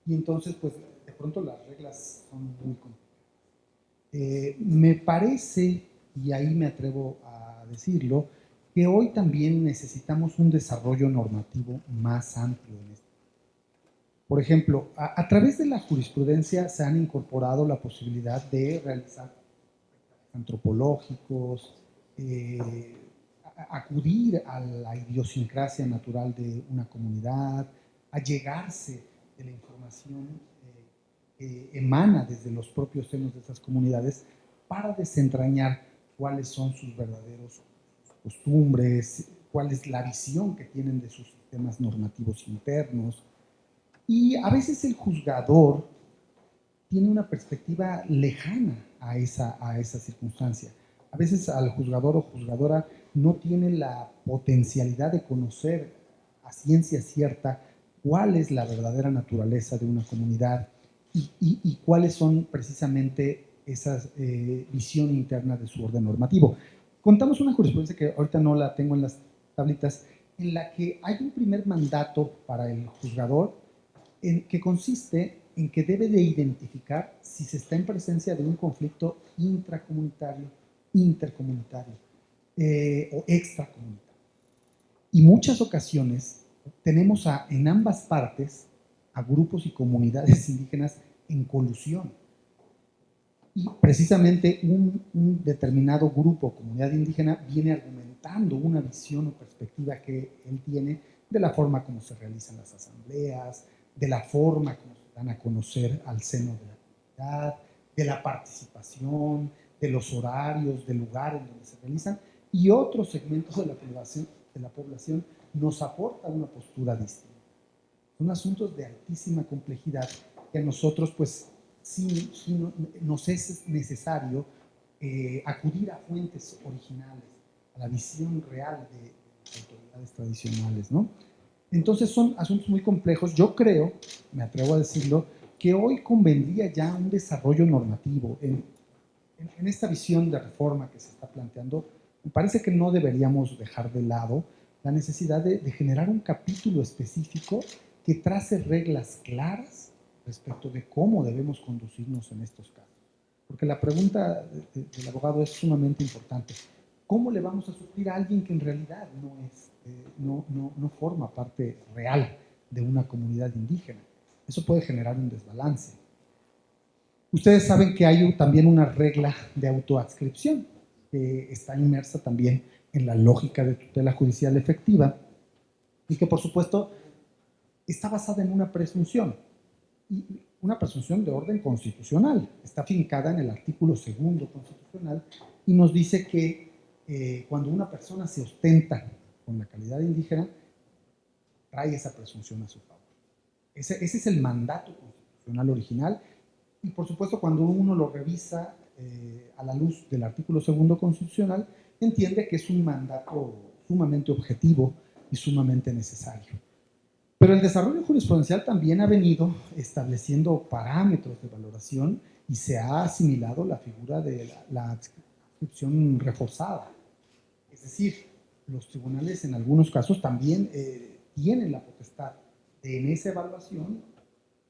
Y entonces, pues, de pronto las reglas son muy complicadas. Me parece, y ahí me atrevo a decirlo, que hoy también necesitamos un desarrollo normativo más amplio en esto. Por ejemplo, a través de la jurisprudencia se han incorporado la posibilidad de realizar antropológicos, acudir a la idiosincrasia natural de una comunidad, allegarse de la información que emana desde los propios senos de esas comunidades para desentrañar cuáles son sus verdaderos costumbres, cuál es la visión que tienen de sus sistemas normativos internos. Y a veces el juzgador tiene una perspectiva lejana a esa circunstancia. A veces al juzgador o juzgadora no tiene la potencialidad de conocer a ciencia cierta cuál es la verdadera naturaleza de una comunidad y cuáles son precisamente esa visión interna de su orden normativo. Contamos una jurisprudencia que ahorita no la tengo en las tablitas, en la que hay un primer mandato para el juzgador que consiste en que debe de identificar si se está en presencia de un conflicto intracomunitario, intercomunitario o extracomunitario. Y muchas ocasiones tenemos en ambas partes a grupos y comunidades indígenas en colusión. Y precisamente un determinado grupo o comunidad indígena viene argumentando una visión o perspectiva que él tiene de la forma como se realizan las asambleas, de la forma como se dan a conocer al seno de la comunidad, de la participación, de los horarios, del lugar en donde se realizan, y otros segmentos de la población nos aporta una postura distinta. Son asuntos de altísima complejidad que a nosotros, pues, sí nos es necesario acudir a fuentes originales, a la visión real de las autoridades tradicionales, ¿no? Entonces son asuntos muy complejos. Yo creo, me atrevo a decirlo, que hoy convendría ya un desarrollo normativo en esta visión de reforma que se está planteando. Me parece que no deberíamos dejar de lado la necesidad de generar un capítulo específico que trace reglas claras respecto de cómo debemos conducirnos en estos casos. Porque la pregunta del abogado es sumamente importante. ¿Cómo le vamos a suplir a alguien que en realidad no forma parte real de una comunidad indígena? Eso puede generar un desbalance. Ustedes saben que hay también una regla de autoadscripción que está inmersa también en la lógica de tutela judicial efectiva y que, por supuesto, está basada en una presunción, y una presunción de orden constitucional. Está fincada en el artículo 2 constitucional y nos dice que cuando una persona se ostenta con la calidad de indígena, trae esa presunción a su favor. Ese es el mandato constitucional original y, por supuesto, cuando uno lo revisa a la luz del artículo 2 constitucional, entiende que es un mandato sumamente objetivo y sumamente necesario. Pero el desarrollo jurisprudencial también ha venido estableciendo parámetros de valoración y se ha asimilado la figura de la adscripción reforzada. Es decir, los tribunales en algunos casos también tienen la potestad de, en esa evaluación,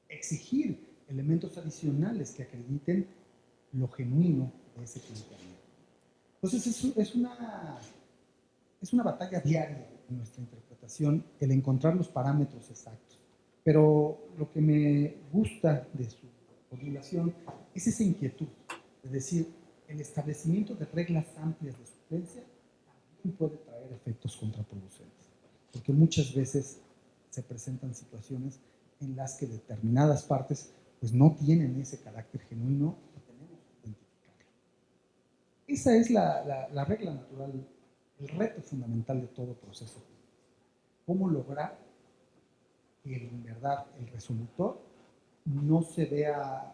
exigir elementos adicionales que acrediten lo genuino de ese planteamiento. Entonces es una batalla diaria en nuestra interpretación el encontrar los parámetros exactos. Pero lo que me gusta de su formulación es esa inquietud, es decir, el establecimiento de reglas amplias de suplencia también puede traer efectos contraproducentes, porque muchas veces se presentan situaciones en las que determinadas partes pues no tienen ese carácter genuino y tenemos que identificarlo. Esa es la regla natural, el reto fundamental de todo proceso. ¿Cómo lograr que en verdad el resolutor no se vea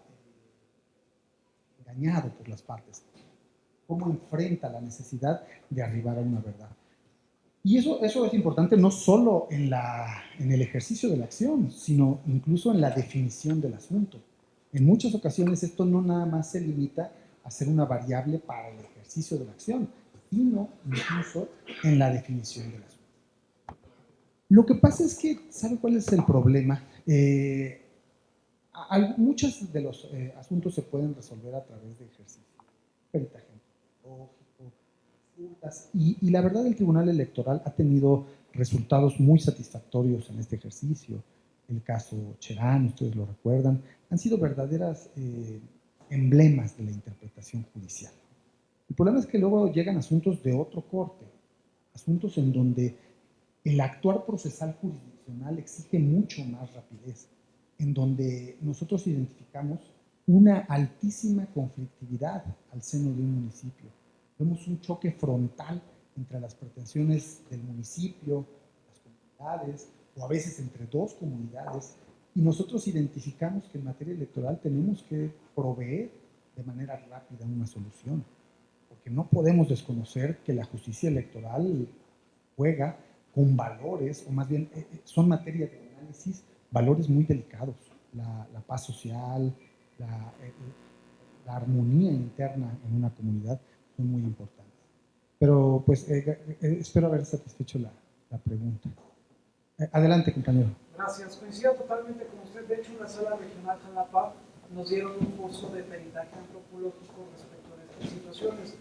engañado por las partes? ¿Cómo enfrenta la necesidad de arribar a una verdad? Y eso es importante no solo en el ejercicio de la acción, sino incluso en la definición del asunto. En muchas ocasiones esto no nada más se limita a ser una variable para el ejercicio de la acción, sino incluso en la definición del asunto. Lo que pasa es que, ¿sabe cuál es el problema? Muchos de los asuntos se pueden resolver a través de ejercicio, peritaje lógico, y la verdad el Tribunal Electoral ha tenido resultados muy satisfactorios en este ejercicio. El caso Cherán, ustedes lo recuerdan, han sido verdaderas emblemas de la interpretación judicial. El problema es que luego llegan asuntos de otro corte, asuntos en donde el actuar procesal jurisdiccional exige mucho más rapidez, en donde nosotros identificamos una altísima conflictividad al seno de un municipio. Vemos un choque frontal entre las pretensiones del municipio, las comunidades, o a veces entre dos comunidades, y nosotros identificamos que en materia electoral tenemos que proveer de manera rápida una solución, porque no podemos desconocer que la justicia electoral juega con valores, o más bien son materia de análisis, valores muy delicados. La paz social, la armonía interna en una comunidad son muy importantes. Pero pues espero haber satisfecho la pregunta. Adelante, compañero.
Gracias. Coincido totalmente con usted. De hecho, en la sala regional Jalapa nos dieron un curso de peritaje antropológico respecto a estas situaciones.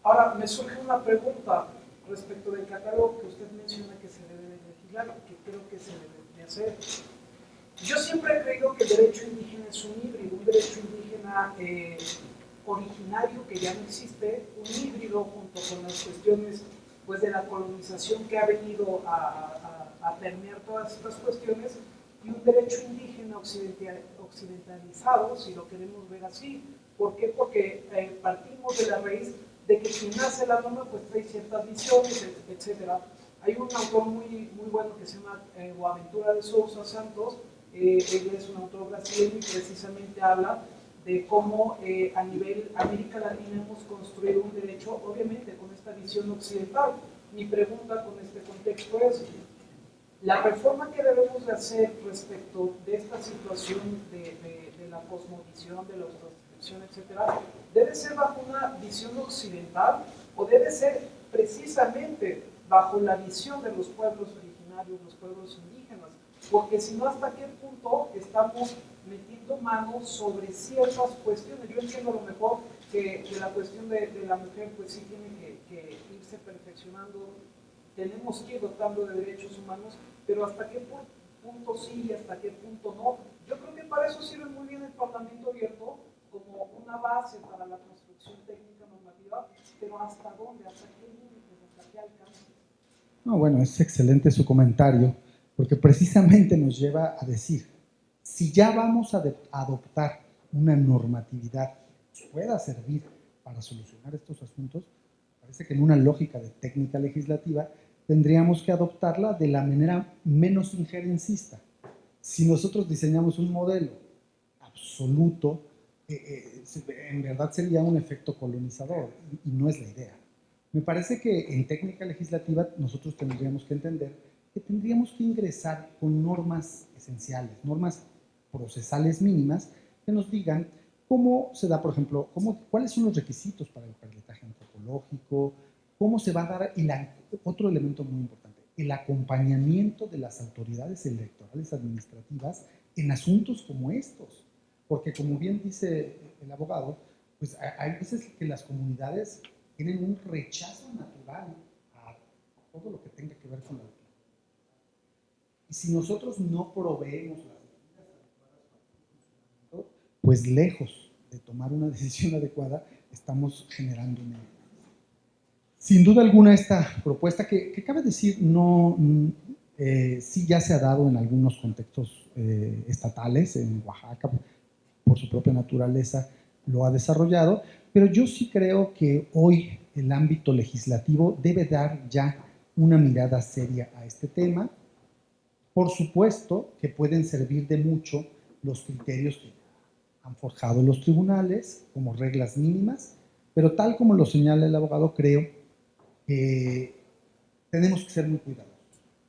Ahora, me surge una pregunta respecto del catálogo que usted menciona que se debe de legislar, que creo que se debe de hacer. Yo siempre he creído que el derecho indígena es un híbrido, un derecho indígena originario que ya no existe, un híbrido junto con las cuestiones pues, de la colonización que ha venido a permear todas estas cuestiones, y un derecho indígena occidentalizado, si lo queremos ver así. ¿Por qué? Porque partimos de la raíz de que quien nace la norma pues trae ciertas visiones, etc. Hay un autor muy bueno que se llama Boaventura de Sousa Santos, él es un autor brasileño y precisamente habla de cómo a nivel América Latina hemos construido un derecho, obviamente con esta visión occidental. Mi pregunta con este contexto es, la reforma que debemos de hacer respecto de esta situación de la cosmovisión, de la autodescripción, etcétera, ¿debe ser bajo una visión occidental o debe ser precisamente bajo la visión de los pueblos originarios, los pueblos indígenas? Porque si no, ¿hasta qué punto estamos metiendo manos sobre ciertas cuestiones? Yo entiendo a lo mejor que la cuestión de la mujer pues sí tiene que irse perfeccionando, tenemos que ir dotando de derechos humanos, pero hasta qué punto sí y hasta qué punto no. Yo creo que para eso sirve muy bien el Parlamento abierto como una base para la construcción técnica normativa, pero ¿hasta dónde? ¿Hasta qué límites? ¿Hasta qué alcance?
No, bueno, es excelente su comentario, porque precisamente nos lleva a decir, si ya vamos a adoptar una normatividad que pueda servir para solucionar estos asuntos, parece que en una lógica de técnica legislativa tendríamos que adoptarla de la manera menos injerencista. Si nosotros diseñamos un modelo absoluto, en verdad sería un efecto colonizador y no es la idea. Me parece que en técnica legislativa nosotros tendríamos que entender que tendríamos que ingresar con normas esenciales, normas procesales mínimas que nos digan cómo se da, por ejemplo, cuáles son los requisitos para el peritaje antropológico, cómo se va a dar otro elemento muy importante, el acompañamiento de las autoridades electorales administrativas en asuntos como estos. Porque como bien dice el abogado, pues hay veces que las comunidades tienen un rechazo natural a todo lo que tenga que ver con la autoridad. Y si nosotros no proveemos las medidas adecuadas para el funcionamiento, pues lejos de tomar una decisión adecuada, estamos generando una. Sin duda alguna, esta propuesta, que cabe decir, sí ya se ha dado en algunos contextos estatales, en Oaxaca, por su propia naturaleza, lo ha desarrollado, pero yo sí creo que hoy el ámbito legislativo debe dar ya una mirada seria a este tema. Por supuesto que pueden servir de mucho los criterios que han forjado los tribunales como reglas mínimas, pero tal como lo señala el abogado, creo que tenemos que ser muy cuidadosos,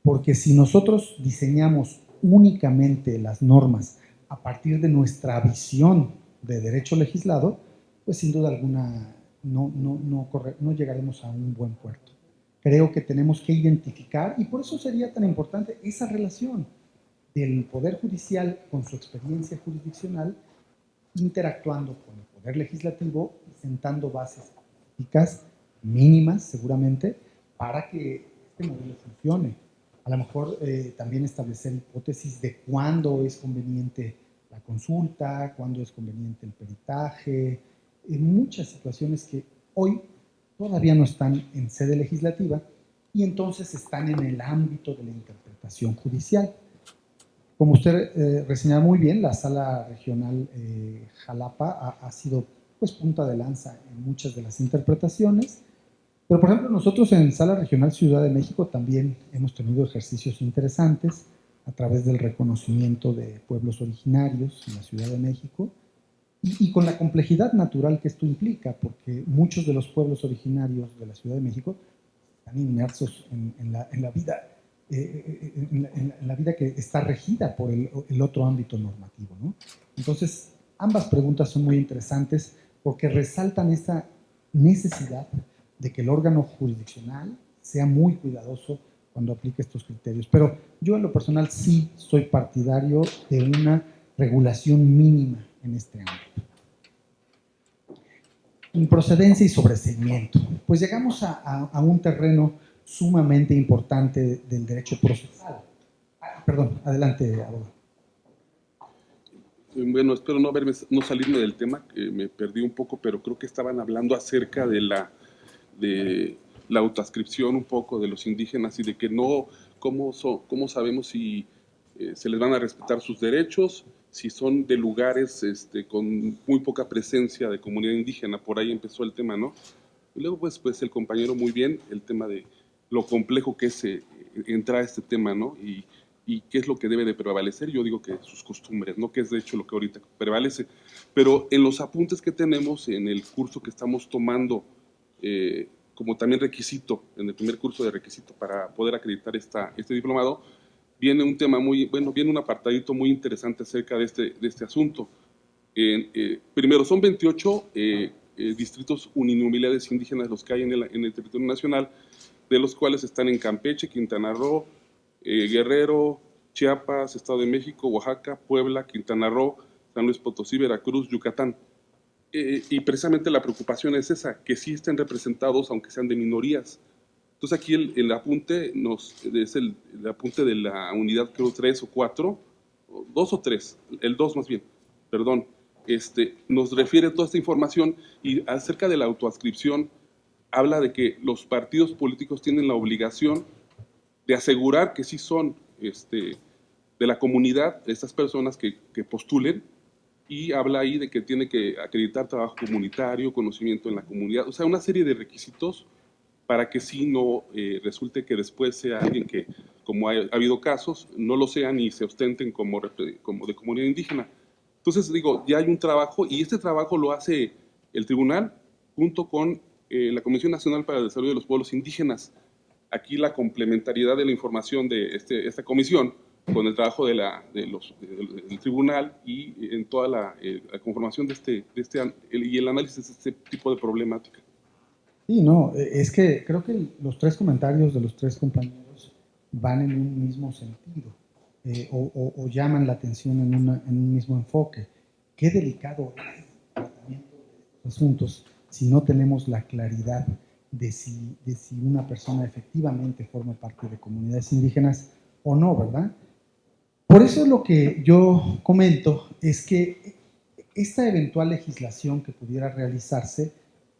porque si nosotros diseñamos únicamente las normas a partir de nuestra visión de derecho legislado, pues sin duda alguna no llegaremos a un buen puerto. Creo que tenemos que identificar, y por eso sería tan importante esa relación del Poder Judicial con su experiencia jurisdiccional, interactuando con el Poder Legislativo y sentando bases políticas mínimas, seguramente, para que este modelo funcione. A lo mejor también establecer hipótesis de cuándo es conveniente la consulta, cuándo es conveniente el peritaje, en muchas situaciones que hoy todavía no están en sede legislativa y entonces están en el ámbito de la interpretación judicial. Como usted reseñaba muy bien, la Sala Regional Jalapa ha sido pues, punta de lanza en muchas de las interpretaciones, pero por ejemplo nosotros en Sala Regional Ciudad de México también hemos tenido ejercicios interesantes a través del reconocimiento de pueblos originarios en la Ciudad de México y con la complejidad natural que esto implica, porque muchos de los pueblos originarios de la Ciudad de México están inmersos en la vida. En la vida que está regida por el otro ámbito normativo, ¿no? Entonces, ambas preguntas son muy interesantes porque resaltan esta necesidad de que el órgano jurisdiccional sea muy cuidadoso cuando aplique estos criterios. Pero yo en lo personal sí soy partidario de una regulación mínima en este ámbito. Improcedencia y sobreseimiento. Pues llegamos a un terreno sumamente importante del derecho procesal. Perdón, adelante, abogado.
Bueno, espero no salirme del tema, que me perdí un poco, pero creo que estaban hablando acerca de la autoadscripción un poco de los indígenas y de que no, cómo sabemos si se les van a respetar sus derechos, si son de lugares con muy poca presencia de comunidad indígena. Por ahí empezó el tema, ¿no? Y luego pues el compañero muy bien, el tema de lo complejo que es entrar a este tema, ¿no? Y qué es lo que debe de prevalecer. Yo digo que sus costumbres, ¿no? Que es de hecho lo que ahorita prevalece. Pero en los apuntes que tenemos en el curso que estamos tomando, como también requisito, en el primer curso de requisito para poder acreditar este diplomado, viene un tema viene un apartadito muy interesante acerca de este asunto. Primero, son 28 distritos uninominales indígenas los que hay en el territorio nacional, de los cuales están en Campeche, Quintana Roo, Guerrero, Chiapas, Estado de México, Oaxaca, Puebla, Quintana Roo, San Luis Potosí, Veracruz, Yucatán. Y precisamente la preocupación es esa, que sí estén representados aunque sean de minorías. Entonces aquí el apunte es el apunte de la unidad, creo 3 o 4, 2 o 3, el 2 más bien, perdón, nos refiere toda esta información y acerca de la autoadscripción habla de que los partidos políticos tienen la obligación de asegurar que sí son de la comunidad, estas personas que postulen, y habla ahí de que tiene que acreditar trabajo comunitario, conocimiento en la comunidad, o sea, una serie de requisitos para que sí no resulte que después sea alguien que, como ha habido casos, no lo sean y se ostenten como de comunidad indígena. Entonces, digo, ya hay un trabajo, y este trabajo lo hace el tribunal junto con la Comisión Nacional para el Desarrollo de los Pueblos Indígenas. Aquí la complementariedad de la información de esta comisión con el trabajo del tribunal y en toda la conformación y el análisis de este tipo de problemática.
Sí, no, es que creo que los tres comentarios de los tres compañeros van en un mismo sentido, o llaman la atención en un mismo enfoque. Qué delicado es el tratamiento de estos asuntos si no tenemos la claridad de si una persona efectivamente forma parte de comunidades indígenas o no, ¿verdad? Por eso lo que yo comento es que esta eventual legislación que pudiera realizarse,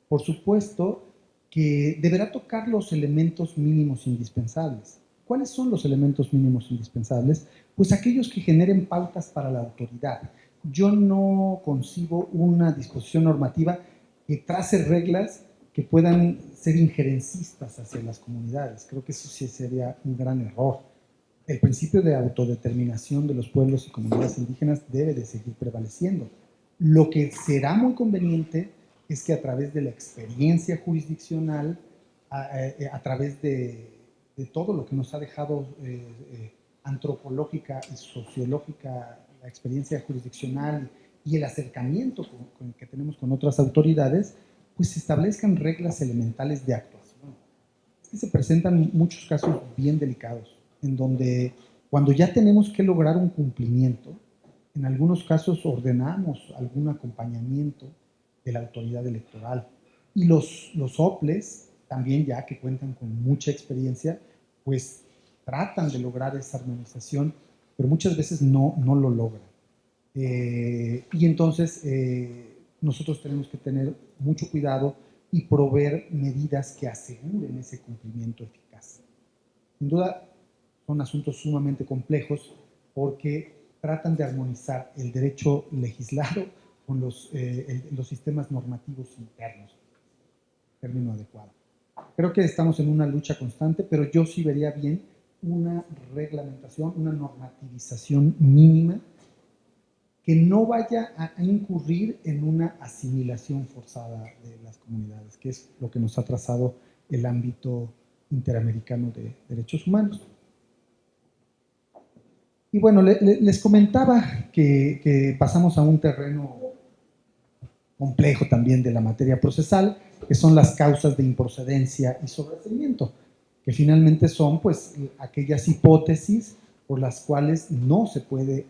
por supuesto, que deberá tocar los elementos mínimos indispensables. ¿Cuáles son los elementos mínimos indispensables? Pues aquellos que generen pautas para la autoridad. Yo no concibo una disposición normativa que trace reglas que puedan ser injerencistas hacia las comunidades. Creo que eso sí sería un gran error. El principio de autodeterminación de los pueblos y comunidades indígenas debe de seguir prevaleciendo. Lo que será muy conveniente es que a través de la experiencia jurisdiccional, a través de todo lo que nos ha dejado antropológica y sociológica la experiencia jurisdiccional y el acercamiento que tenemos con otras autoridades, pues se establezcan reglas elementales de actuación. Es que se presentan muchos casos bien delicados, en donde cuando ya tenemos que lograr un cumplimiento, en algunos casos ordenamos algún acompañamiento de la autoridad electoral. Y los OPLES, también ya que cuentan con mucha experiencia, pues tratan de lograr esa armonización, pero muchas veces no lo logran. Y entonces nosotros tenemos que tener mucho cuidado y proveer medidas que aseguren ese cumplimiento eficaz. Sin duda, son asuntos sumamente complejos porque tratan de armonizar el derecho legislado con los sistemas normativos internos, término adecuado. Creo que estamos en una lucha constante, pero yo sí vería bien una reglamentación, una normativización mínima que no vaya a incurrir en una asimilación forzada de las comunidades, que es lo que nos ha trazado el ámbito interamericano de derechos humanos. Y bueno, les comentaba que pasamos a un terreno complejo también de la materia procesal, que son las causas de improcedencia y sobreseimiento, que finalmente son pues aquellas hipótesis por las cuales no se puede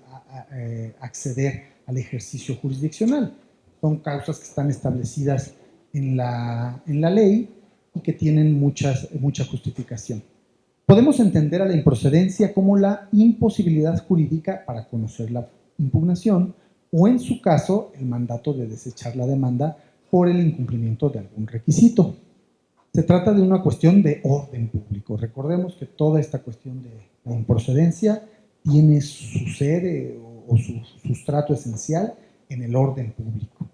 acceder al ejercicio jurisdiccional. Son causas que están establecidas en la ley y que tienen mucha justificación. Podemos entender a la improcedencia como la imposibilidad jurídica para conocer la impugnación o en su caso el mandato de desechar la demanda por el incumplimiento de algún requisito. Se trata de una cuestión de orden público. Recordemos que toda esta cuestión de la improcedencia tiene su sede o su sustrato esencial en el orden público,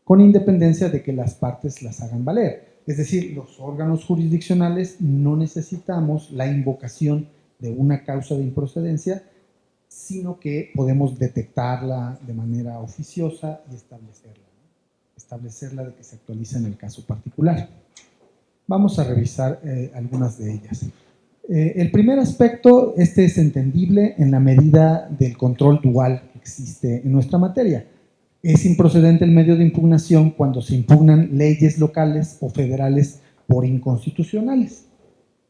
con independencia de que las partes las hagan valer. Es decir, los órganos jurisdiccionales no necesitamos la invocación de una causa de improcedencia, sino que podemos detectarla de manera oficiosa y establecerla, ¿no? Establecerla de que se actualiza en el caso particular. Vamos a revisar algunas de ellas. El primer aspecto, este es entendible en la medida del control dual que existe en nuestra materia. Es improcedente el medio de impugnación cuando se impugnan leyes locales o federales por inconstitucionales.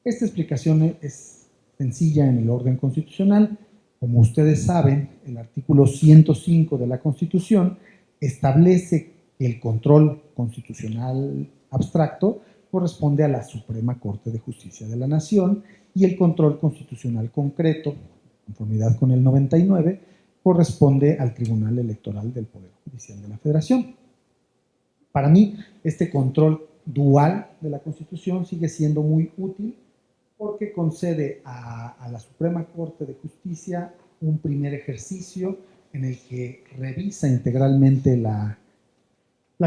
Esta explicación es sencilla en el orden constitucional. Como ustedes saben, el artículo 105 de la Constitución establece que el control constitucional abstracto corresponde a la Suprema Corte de Justicia de la Nación y el control constitucional concreto, en conformidad con el 99, corresponde al Tribunal Electoral del Poder Judicial de la Federación. Para mí, este control dual de la Constitución sigue siendo muy útil porque concede a la Suprema Corte de Justicia un primer ejercicio en el que revisa integralmente la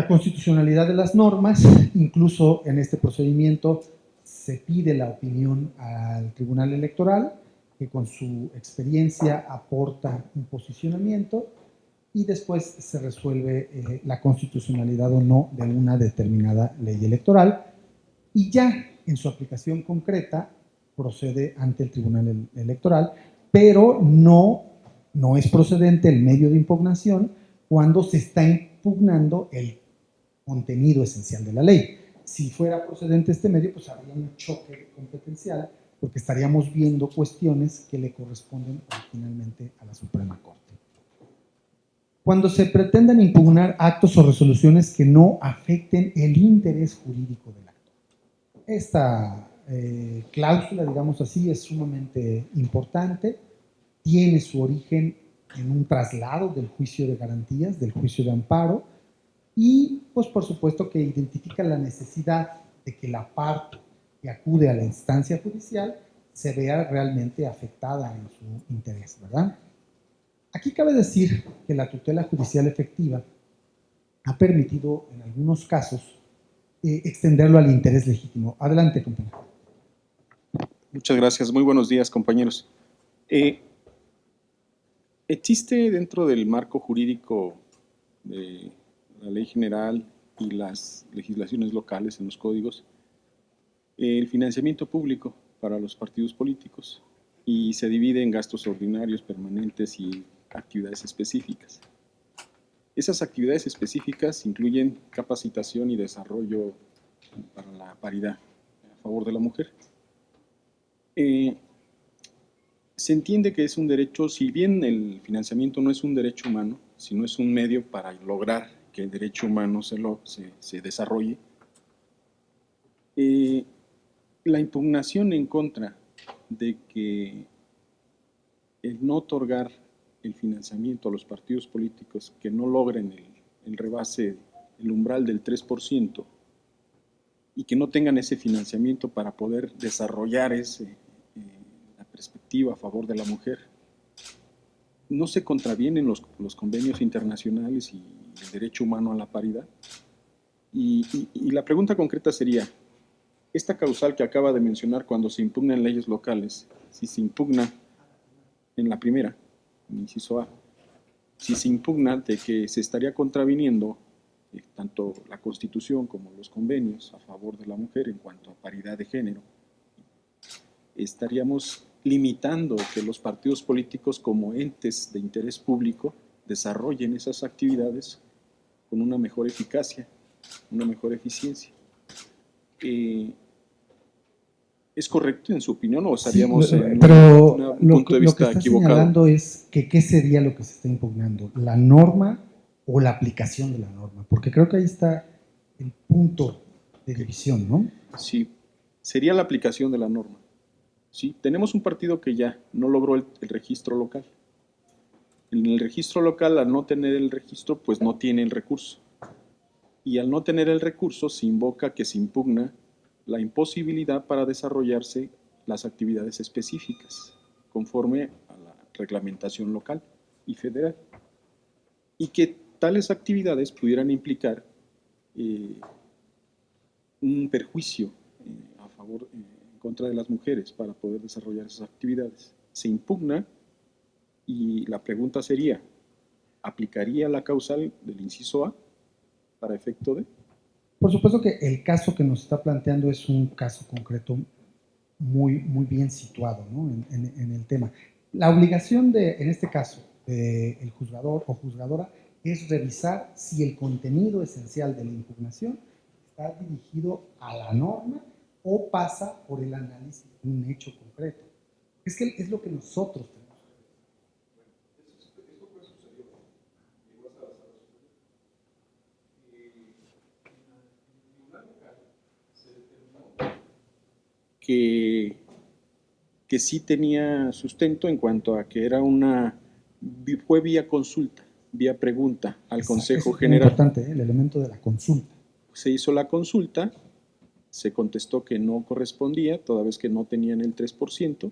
constitucionalidad de las normas. Incluso en este procedimiento se pide la opinión al Tribunal Electoral, que con su experiencia aporta un posicionamiento y después se resuelve la constitucionalidad o no de una determinada ley electoral y ya en su aplicación concreta procede ante el Tribunal Electoral, pero no es procedente el medio de impugnación cuando se está impugnando el contenido esencial de la ley. Si fuera procedente este medio, pues habría un choque competencial porque estaríamos viendo cuestiones que le corresponden originalmente a la Suprema Corte. Cuando se pretendan impugnar actos o resoluciones que no afecten el interés jurídico del acto. Esta cláusula, digamos así, es sumamente importante, tiene su origen en un traslado del juicio de garantías, del juicio de amparo, y pues por supuesto que identifica la necesidad de que la parte que acude a la instancia judicial se vea realmente afectada en su interés, ¿verdad? Aquí cabe decir que la tutela judicial efectiva ha permitido en algunos casos extenderlo al interés legítimo. Adelante, compañero.
Muchas gracias. Muy buenos días, compañeros. ¿Existe dentro del marco jurídico de la ley general y las legislaciones locales en los códigos el financiamiento público para los partidos políticos y se divide en gastos ordinarios, permanentes y actividades específicas? Esas actividades específicas incluyen capacitación y desarrollo para la paridad a favor de la mujer. Se entiende que es un derecho, si bien el financiamiento no es un derecho humano, sino es un medio para lograr que el derecho humano se desarrolle, la impugnación en contra de que el no otorgar el financiamiento a los partidos políticos que no logren el rebase, el umbral del 3%, y que no tengan ese financiamiento para poder desarrollar la perspectiva a favor de la mujer, no se contravienen los convenios internacionales y el derecho humano a la paridad. Y la pregunta concreta sería, esta causal que acaba de mencionar cuando se impugnan leyes locales, si se impugna en la primera, en el inciso A, si se impugna de que se estaría contraviniendo tanto la Constitución como los convenios a favor de la mujer en cuanto a paridad de género, estaríamos limitando que los partidos políticos como entes de interés público desarrollen esas actividades con una mejor eficacia, una mejor eficiencia. ¿Es correcto en su opinión o estaríamos en un punto de vista equivocado? Lo que está
señalando es que ¿qué sería lo que se está impugnando? ¿La norma o la aplicación de la norma? Porque creo que ahí está el punto de división, ¿no?
Sí, sería la aplicación de la norma. Sí, tenemos un partido que ya no logró el registro local. En el registro local, al no tener el registro, pues no tiene el recurso. Y al no tener el recurso, se invoca que se impugna la imposibilidad para desarrollarse las actividades específicas, conforme a la reglamentación local y federal. Y que tales actividades pudieran implicar un perjuicio a favor, en contra de las mujeres para poder desarrollar esas actividades. Se impugna y la pregunta sería, ¿aplicaría la causal del inciso A para efecto de?
Por supuesto que el caso que nos está planteando es un caso concreto muy bien situado, ¿no? en el tema. La obligación en este caso, del juzgador o juzgadora es revisar si el contenido esencial de la impugnación está dirigido a la norma o pasa por el análisis de un hecho concreto. Es que es lo que nosotros tenemos.
Que sí tenía sustento en cuanto a que fue vía consulta, vía pregunta al Consejo General.
Es importante, el elemento de la consulta.
Se hizo la consulta, se contestó que no correspondía, toda vez que no tenían el 3%,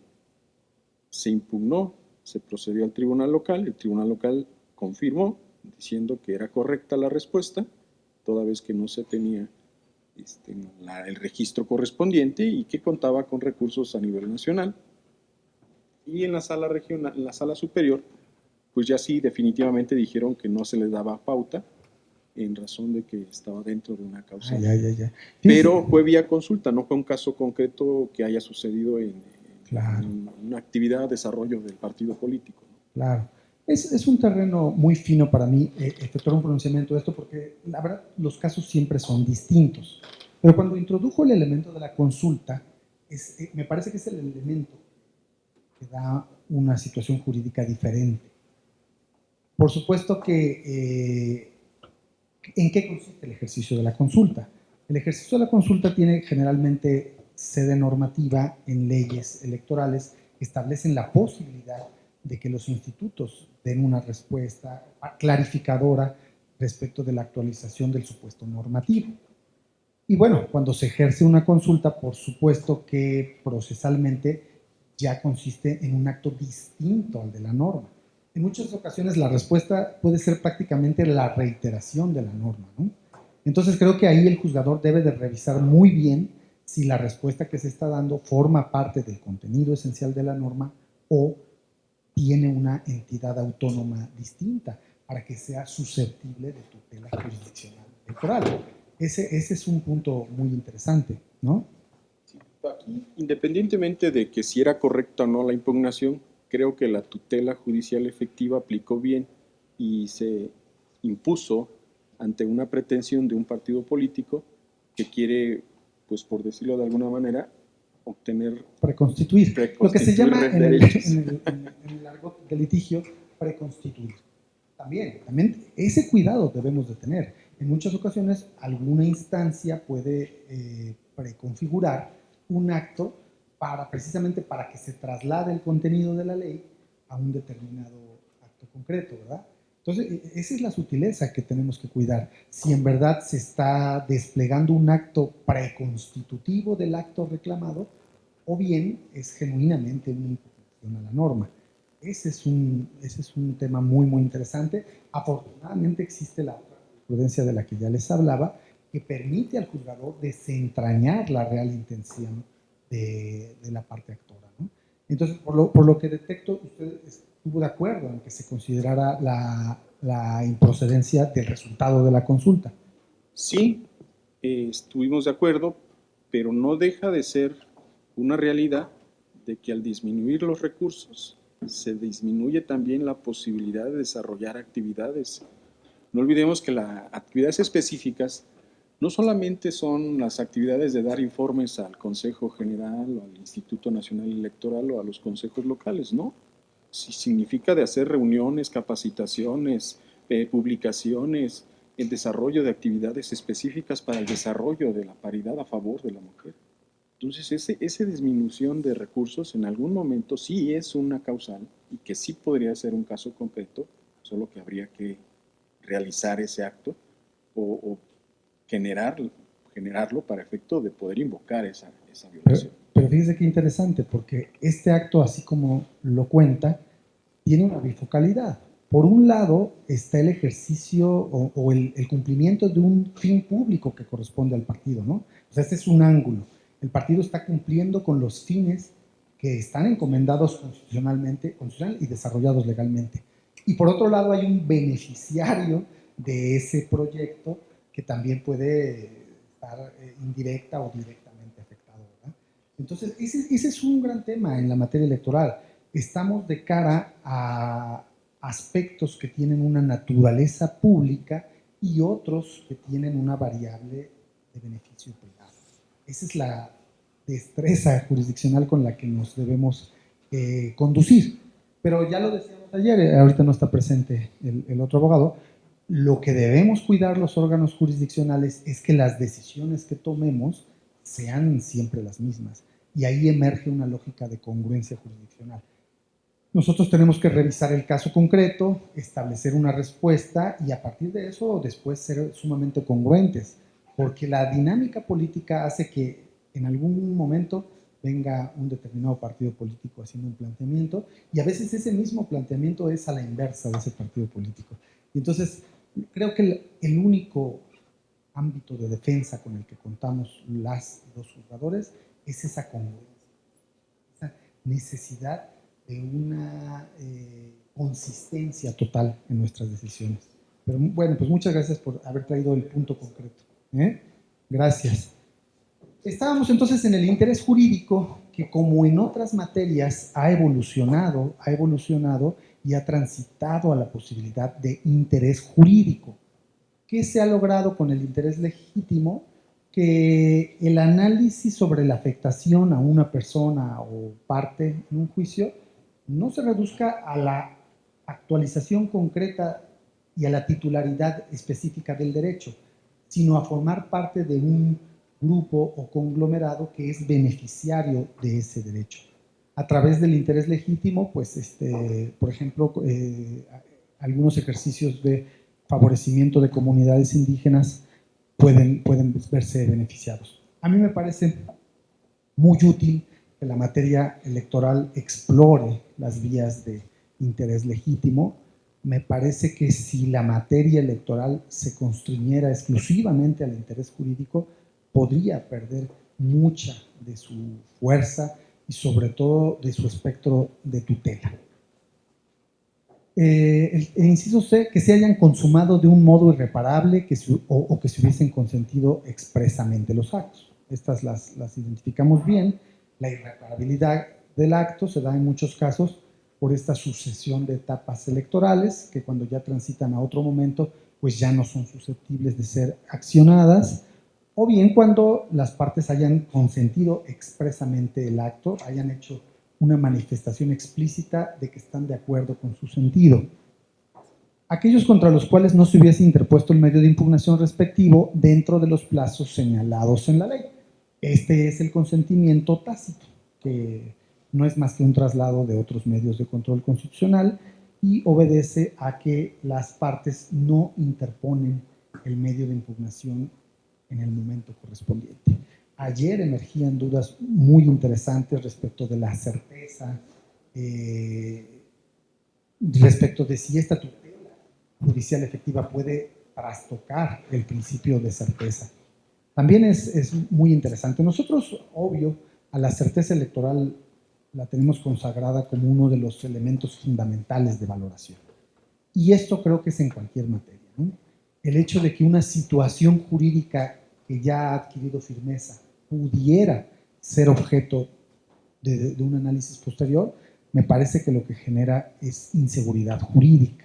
se impugnó, se procedió al tribunal local, el tribunal local confirmó, diciendo que era correcta la respuesta, toda vez que no se tenía el registro correspondiente y que contaba con recursos a nivel nacional. Y en la sala regional, en la sala superior, pues ya sí definitivamente dijeron que no se les daba pauta en razón de que estaba dentro de una causa.
Ya.
Pero fue vía consulta, no fue un caso concreto que haya sucedido en una actividad de desarrollo del partido político, ¿no?
Claro. Es un terreno muy fino para mí efectuar un pronunciamiento de esto porque la verdad los casos siempre son distintos. Pero cuando introdujo el elemento de la consulta, me parece que es el elemento que da una situación jurídica diferente. Por supuesto que ¿en qué consiste el ejercicio de la consulta? El ejercicio de la consulta tiene generalmente sede normativa en leyes electorales que establecen la posibilidad de que los institutos den una respuesta clarificadora respecto de la actualización del supuesto normativo. Y bueno, cuando se ejerce una consulta, por supuesto que procesalmente ya consiste en un acto distinto al de la norma. En muchas ocasiones la respuesta puede ser prácticamente la reiteración de la norma, ¿no? Entonces creo que ahí el juzgador debe de revisar muy bien si la respuesta que se está dando forma parte del contenido esencial de la norma o tiene una entidad autónoma distinta para que sea susceptible de tutela jurisdiccional electoral. Ese es un punto muy interesante, ¿no?
Aquí, independientemente de que si era correcta o no la impugnación, creo que la tutela judicial efectiva aplicó bien y se impuso ante una pretensión de un partido político que quiere, pues por decirlo de alguna manera, obtener...
Preconstituir. Lo que se llama en el argot de litigio, preconstituir. También ese cuidado debemos de tener. En muchas ocasiones alguna instancia puede preconfigurar un acto precisamente para que se traslade el contenido de la ley a un determinado acto concreto, ¿verdad? Entonces, esa es la sutileza que tenemos que cuidar. Si en verdad se está desplegando un acto preconstitutivo del acto reclamado, o bien es genuinamente una impugnación a la norma. Ese es un tema muy interesante. Afortunadamente existe la jurisprudencia de la que ya les hablaba, que permite al juzgador desentrañar la real intención de la parte actora, ¿no? Entonces, por lo que detecto, usted estuvo de acuerdo en que se considerara la improcedencia del resultado de la consulta.
Sí, estuvimos de acuerdo, pero no deja de ser una realidad de que al disminuir los recursos se disminuye también la posibilidad de desarrollar actividades. No olvidemos que las actividades específicas no solamente son las actividades de dar informes al Consejo General o al Instituto Nacional Electoral o a los consejos locales, ¿no? Sí, significa de hacer reuniones, capacitaciones, publicaciones, el desarrollo de actividades específicas para el desarrollo de la paridad a favor de la mujer. Entonces, esa disminución de recursos en algún momento sí es una causal y que sí podría ser un caso concreto, solo que habría que realizar ese acto o generarlo para efecto de poder invocar esa violación.
Pero fíjese qué interesante, porque este acto, así como lo cuenta, tiene una bifocalidad. Por un lado está el ejercicio o el cumplimiento de un fin público que corresponde al partido, ¿no? O sea, este es un ángulo. El partido está cumpliendo con los fines que están encomendados constitucionalmente y desarrollados legalmente. Y por otro lado hay un beneficiario de ese proyecto que también puede estar indirecta o directamente afectado, ¿verdad? Entonces, ese es un gran tema en la materia electoral. Estamos de cara a aspectos que tienen una naturaleza pública y otros que tienen una variable de beneficio privado. Esa es la destreza jurisdiccional con la que nos debemos conducir. Pero ya lo decíamos ayer, ahorita no está presente el otro abogado, lo que debemos cuidar los órganos jurisdiccionales es que las decisiones que tomemos sean siempre las mismas. Y ahí emerge una lógica de congruencia jurisdiccional. Nosotros tenemos que revisar el caso concreto, establecer una respuesta y a partir de eso después ser sumamente congruentes, porque la dinámica política hace que en algún momento venga un determinado partido político haciendo un planteamiento y a veces ese mismo planteamiento es a la inversa de ese partido político. Y entonces creo que el único ámbito de defensa con el que contamos las y los juzgadores es esa congruencia, esa necesidad de una consistencia total en nuestras decisiones. Pero bueno, pues muchas gracias por haber traído el punto concreto. Gracias. Estábamos entonces en el interés jurídico que, como en otras materias, ha evolucionado y ha transitado a la posibilidad de interés jurídico. ¿Qué se ha logrado con el interés legítimo? Que el análisis sobre la afectación a una persona o parte en un juicio no se reduzca a la actualización concreta y a la titularidad específica del derecho, sino a formar parte de un grupo o conglomerado que es beneficiario de ese derecho. A través del interés legítimo, pues, por ejemplo, algunos ejercicios de favorecimiento de comunidades indígenas pueden verse beneficiados. A mí me parece muy útil que la materia electoral explore las vías de interés legítimo. Me parece que si la materia electoral se constriñera exclusivamente al interés jurídico, podría perder mucha de su fuerza y sobre todo de su espectro de tutela. El inciso C, que se hayan consumado de un modo irreparable o que se hubiesen consentido expresamente los actos. Estas las identificamos bien. La irreparabilidad del acto se da en muchos casos por esta sucesión de etapas electorales que cuando ya transitan a otro momento pues ya no son susceptibles de ser accionadas, o bien cuando las partes hayan consentido expresamente el acto, hayan hecho una manifestación explícita de que están de acuerdo con su sentido. Aquellos contra los cuales no se hubiese interpuesto el medio de impugnación respectivo dentro de los plazos señalados en la ley. Este es el consentimiento tácito, que no es más que un traslado de otros medios de control constitucional y obedece a que las partes no interponen el medio de impugnación en el momento correspondiente. Ayer emergían dudas muy interesantes respecto de la certeza, respecto de si esta tutela judicial efectiva puede trastocar el principio de certeza. También es muy interesante. Nosotros, obvio, a la certeza electoral la tenemos consagrada como uno de los elementos fundamentales de valoración. Y esto creo que es en cualquier materia, ¿no? El hecho de que una situación jurídica que ya ha adquirido firmeza pudiera ser objeto de un análisis posterior, me parece que lo que genera es inseguridad jurídica.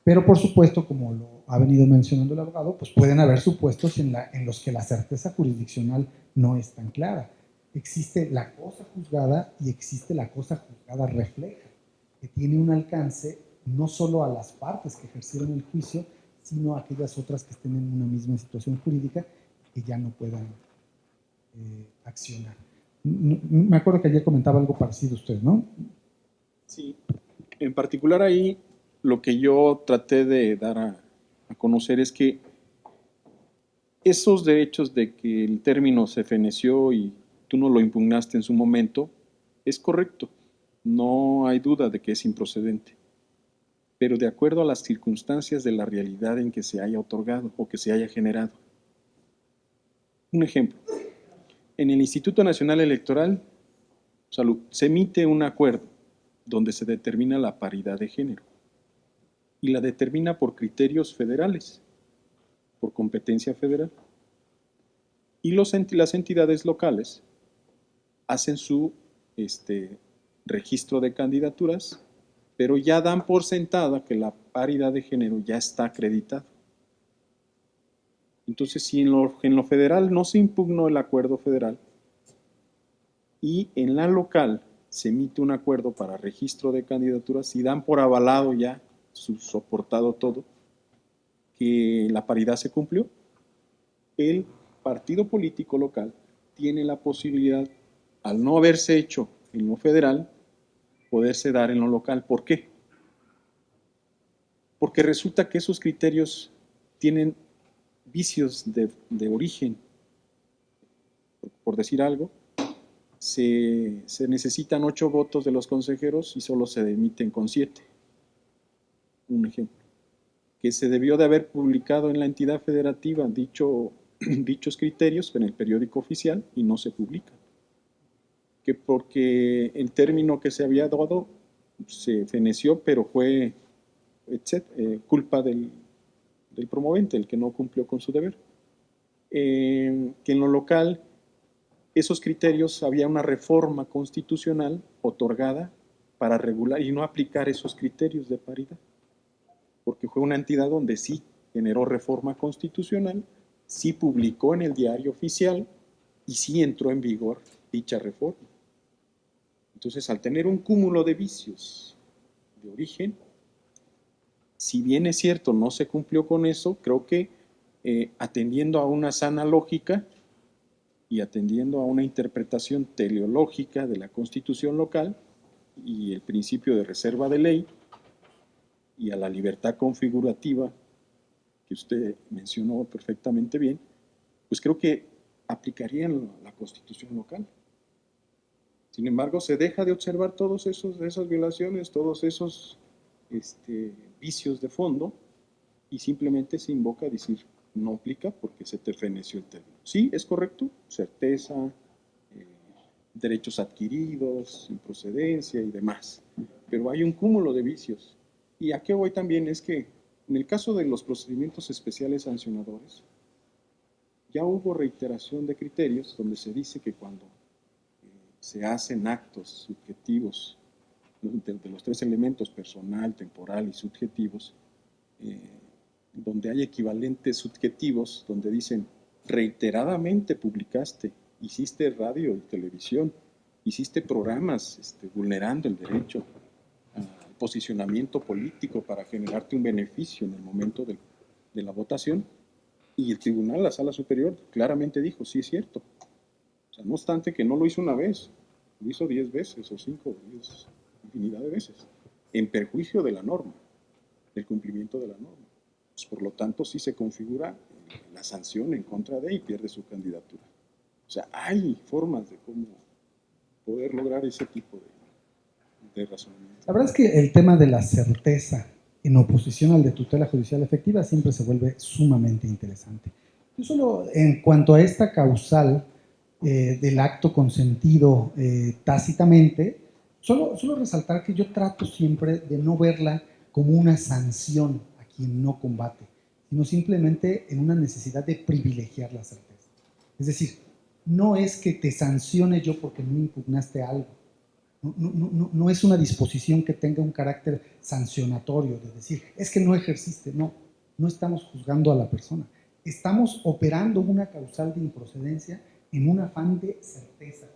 Pero por supuesto, como lo ha venido mencionando el abogado, pues pueden haber supuestos en los que la certeza jurisdiccional no es tan clara. Existe la cosa juzgada y existe la cosa juzgada refleja, que tiene un alcance no solo a las partes que ejercieron el juicio, sino a aquellas otras que estén en una misma situación jurídica que ya no puedan accionar. Me acuerdo que ayer comentaba algo parecido usted, ¿no?
Sí, En particular ahí, lo que yo traté de dar a conocer es que esos derechos de que el término se feneció y tú no lo impugnaste en su momento, es correcto. No hay duda de que es improcedente. Pero de acuerdo a las circunstancias de la realidad en que se haya otorgado o que se haya generado. Un ejemplo. En el Instituto Nacional Electoral, Salud, se emite un acuerdo donde se determina la paridad de género y la determina por criterios federales, por competencia federal. Y las entidades locales hacen su registro de candidaturas, pero ya dan por sentada que la paridad de género ya está acreditada. Entonces, si en lo federal no se impugnó el acuerdo federal y en la local se emite un acuerdo para registro de candidaturas y dan por avalado ya, soportado todo, que la paridad se cumplió, el partido político local tiene la posibilidad, al no haberse hecho en lo federal, poderse dar en lo local. ¿Por qué? Porque resulta que esos criterios tienen vicios de origen. Por decir algo, se necesitan 8 votos de los consejeros y solo se emiten con 7. Un ejemplo. Que se debió de haber publicado en la entidad federativa dichos criterios en el periódico oficial y no se publican. Que porque el término que se había dado se feneció, pero fue culpa del promovente, el que no cumplió con su deber. Que en lo local, esos criterios, había una reforma constitucional otorgada para regular y no aplicar esos criterios de paridad, porque fue una entidad donde sí generó reforma constitucional, sí publicó en el diario oficial y sí entró en vigor dicha reforma. Entonces, al tener un cúmulo de vicios de origen, si bien es cierto, no se cumplió con eso, creo que atendiendo a una sana lógica y atendiendo a una interpretación teleológica de la Constitución local y el principio de reserva de ley y a la libertad configurativa que usted mencionó perfectamente bien, pues creo que aplicarían la Constitución local. Sin embargo, se deja de observar todas esas violaciones, todos esos vicios de fondo y simplemente se invoca a decir no aplica porque se te feneció el término. Sí, es correcto, certeza, derechos adquiridos, improcedencia y demás, pero hay un cúmulo de vicios. Y a qué voy también es que en el caso de los procedimientos especiales sancionadores, ya hubo reiteración de criterios donde se dice que cuando se hacen actos subjetivos de los 3 elementos, personal, temporal y subjetivos, donde hay equivalentes subjetivos, donde dicen reiteradamente publicaste, hiciste radio y televisión, hiciste programas vulnerando el derecho al posicionamiento político para generarte un beneficio en el momento de la votación, y el tribunal, la sala superior, claramente dijo, sí es cierto. O sea, no obstante que no lo hizo una vez, lo hizo 10 veces o 5 o 10, infinidad de veces, en perjuicio de la norma, del cumplimiento de la norma. Pues, por lo tanto, sí se configura la sanción en contra de y pierde su candidatura. O sea, hay formas de cómo poder lograr ese tipo de razonamiento.
La verdad es que el tema de la certeza en oposición al de tutela judicial efectiva siempre se vuelve sumamente interesante. Yo solo, en cuanto a esta causal del acto consentido tácitamente, solo resaltar que yo trato siempre de no verla como una sanción a quien no combate, sino simplemente en una necesidad de privilegiar la certeza. Es decir, no es que te sancione yo porque no impugnaste algo. No es una disposición que tenga un carácter sancionatorio, de decir, es que no ejerciste. No estamos juzgando a la persona. Estamos operando una causal de improcedencia en un afán de certeza.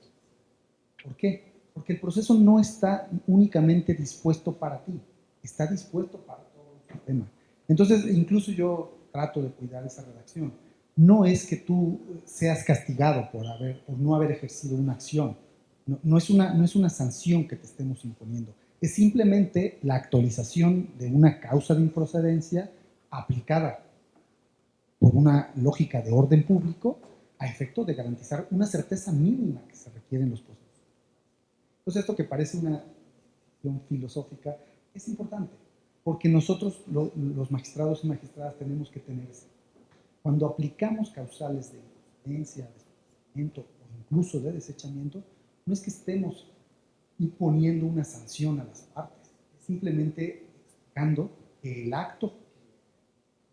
¿Por qué? Porque el proceso no está únicamente dispuesto para ti, está dispuesto para todo el sistema. Entonces, incluso yo trato de cuidar esa redacción. No es que tú seas castigado por no haber ejercido una acción. No es una sanción que te estemos imponiendo. Es simplemente la actualización de una causa de improcedencia aplicada por una lógica de orden público a efecto de garantizar una certeza mínima que se requiere en los procesos. Entonces, esto que parece una cuestión filosófica es importante, porque nosotros, los magistrados y magistradas, tenemos que tener eso. Cuando aplicamos causales de improcedencia, de desplazamiento o incluso de desechamiento, no es que estemos imponiendo una sanción a las partes, es simplemente explicando que el acto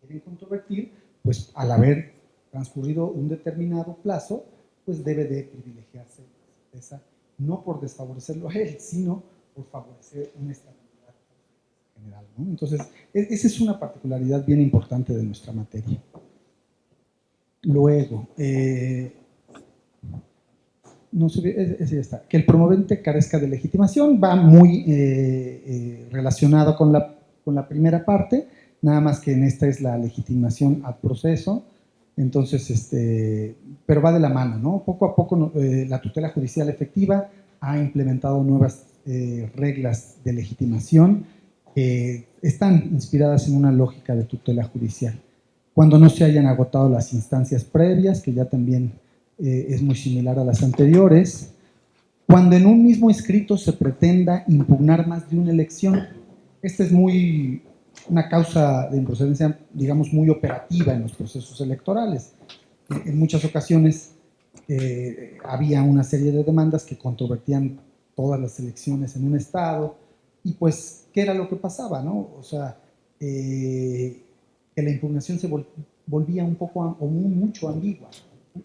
que quieren controvertir, pues al haber transcurrido un determinado plazo, pues debe de privilegiarse la certeza, no por desfavorecerlo a él, sino por favorecer una estabilidad general, ¿no? Entonces, esa es una particularidad bien importante de nuestra materia. Luego, no sé, ese ya está. Que el promovente carezca de legitimación va muy relacionado con la primera parte, nada más que en esta es la legitimación ad proceso. Entonces, pero va de la mano, ¿no? Poco a poco la tutela judicial efectiva ha implementado nuevas reglas de legitimación que están inspiradas en una lógica de tutela judicial. Cuando no se hayan agotado las instancias previas, que ya también es muy similar a las anteriores. Cuando en un mismo escrito se pretenda impugnar más de una elección, esta es una causa de improcedencia, digamos, muy operativa en los procesos electorales. En muchas ocasiones había una serie de demandas que controvertían todas las elecciones en un estado, y pues, ¿qué era lo que pasaba, no? O sea, que la impugnación se volvía un poco o mucho ambigua,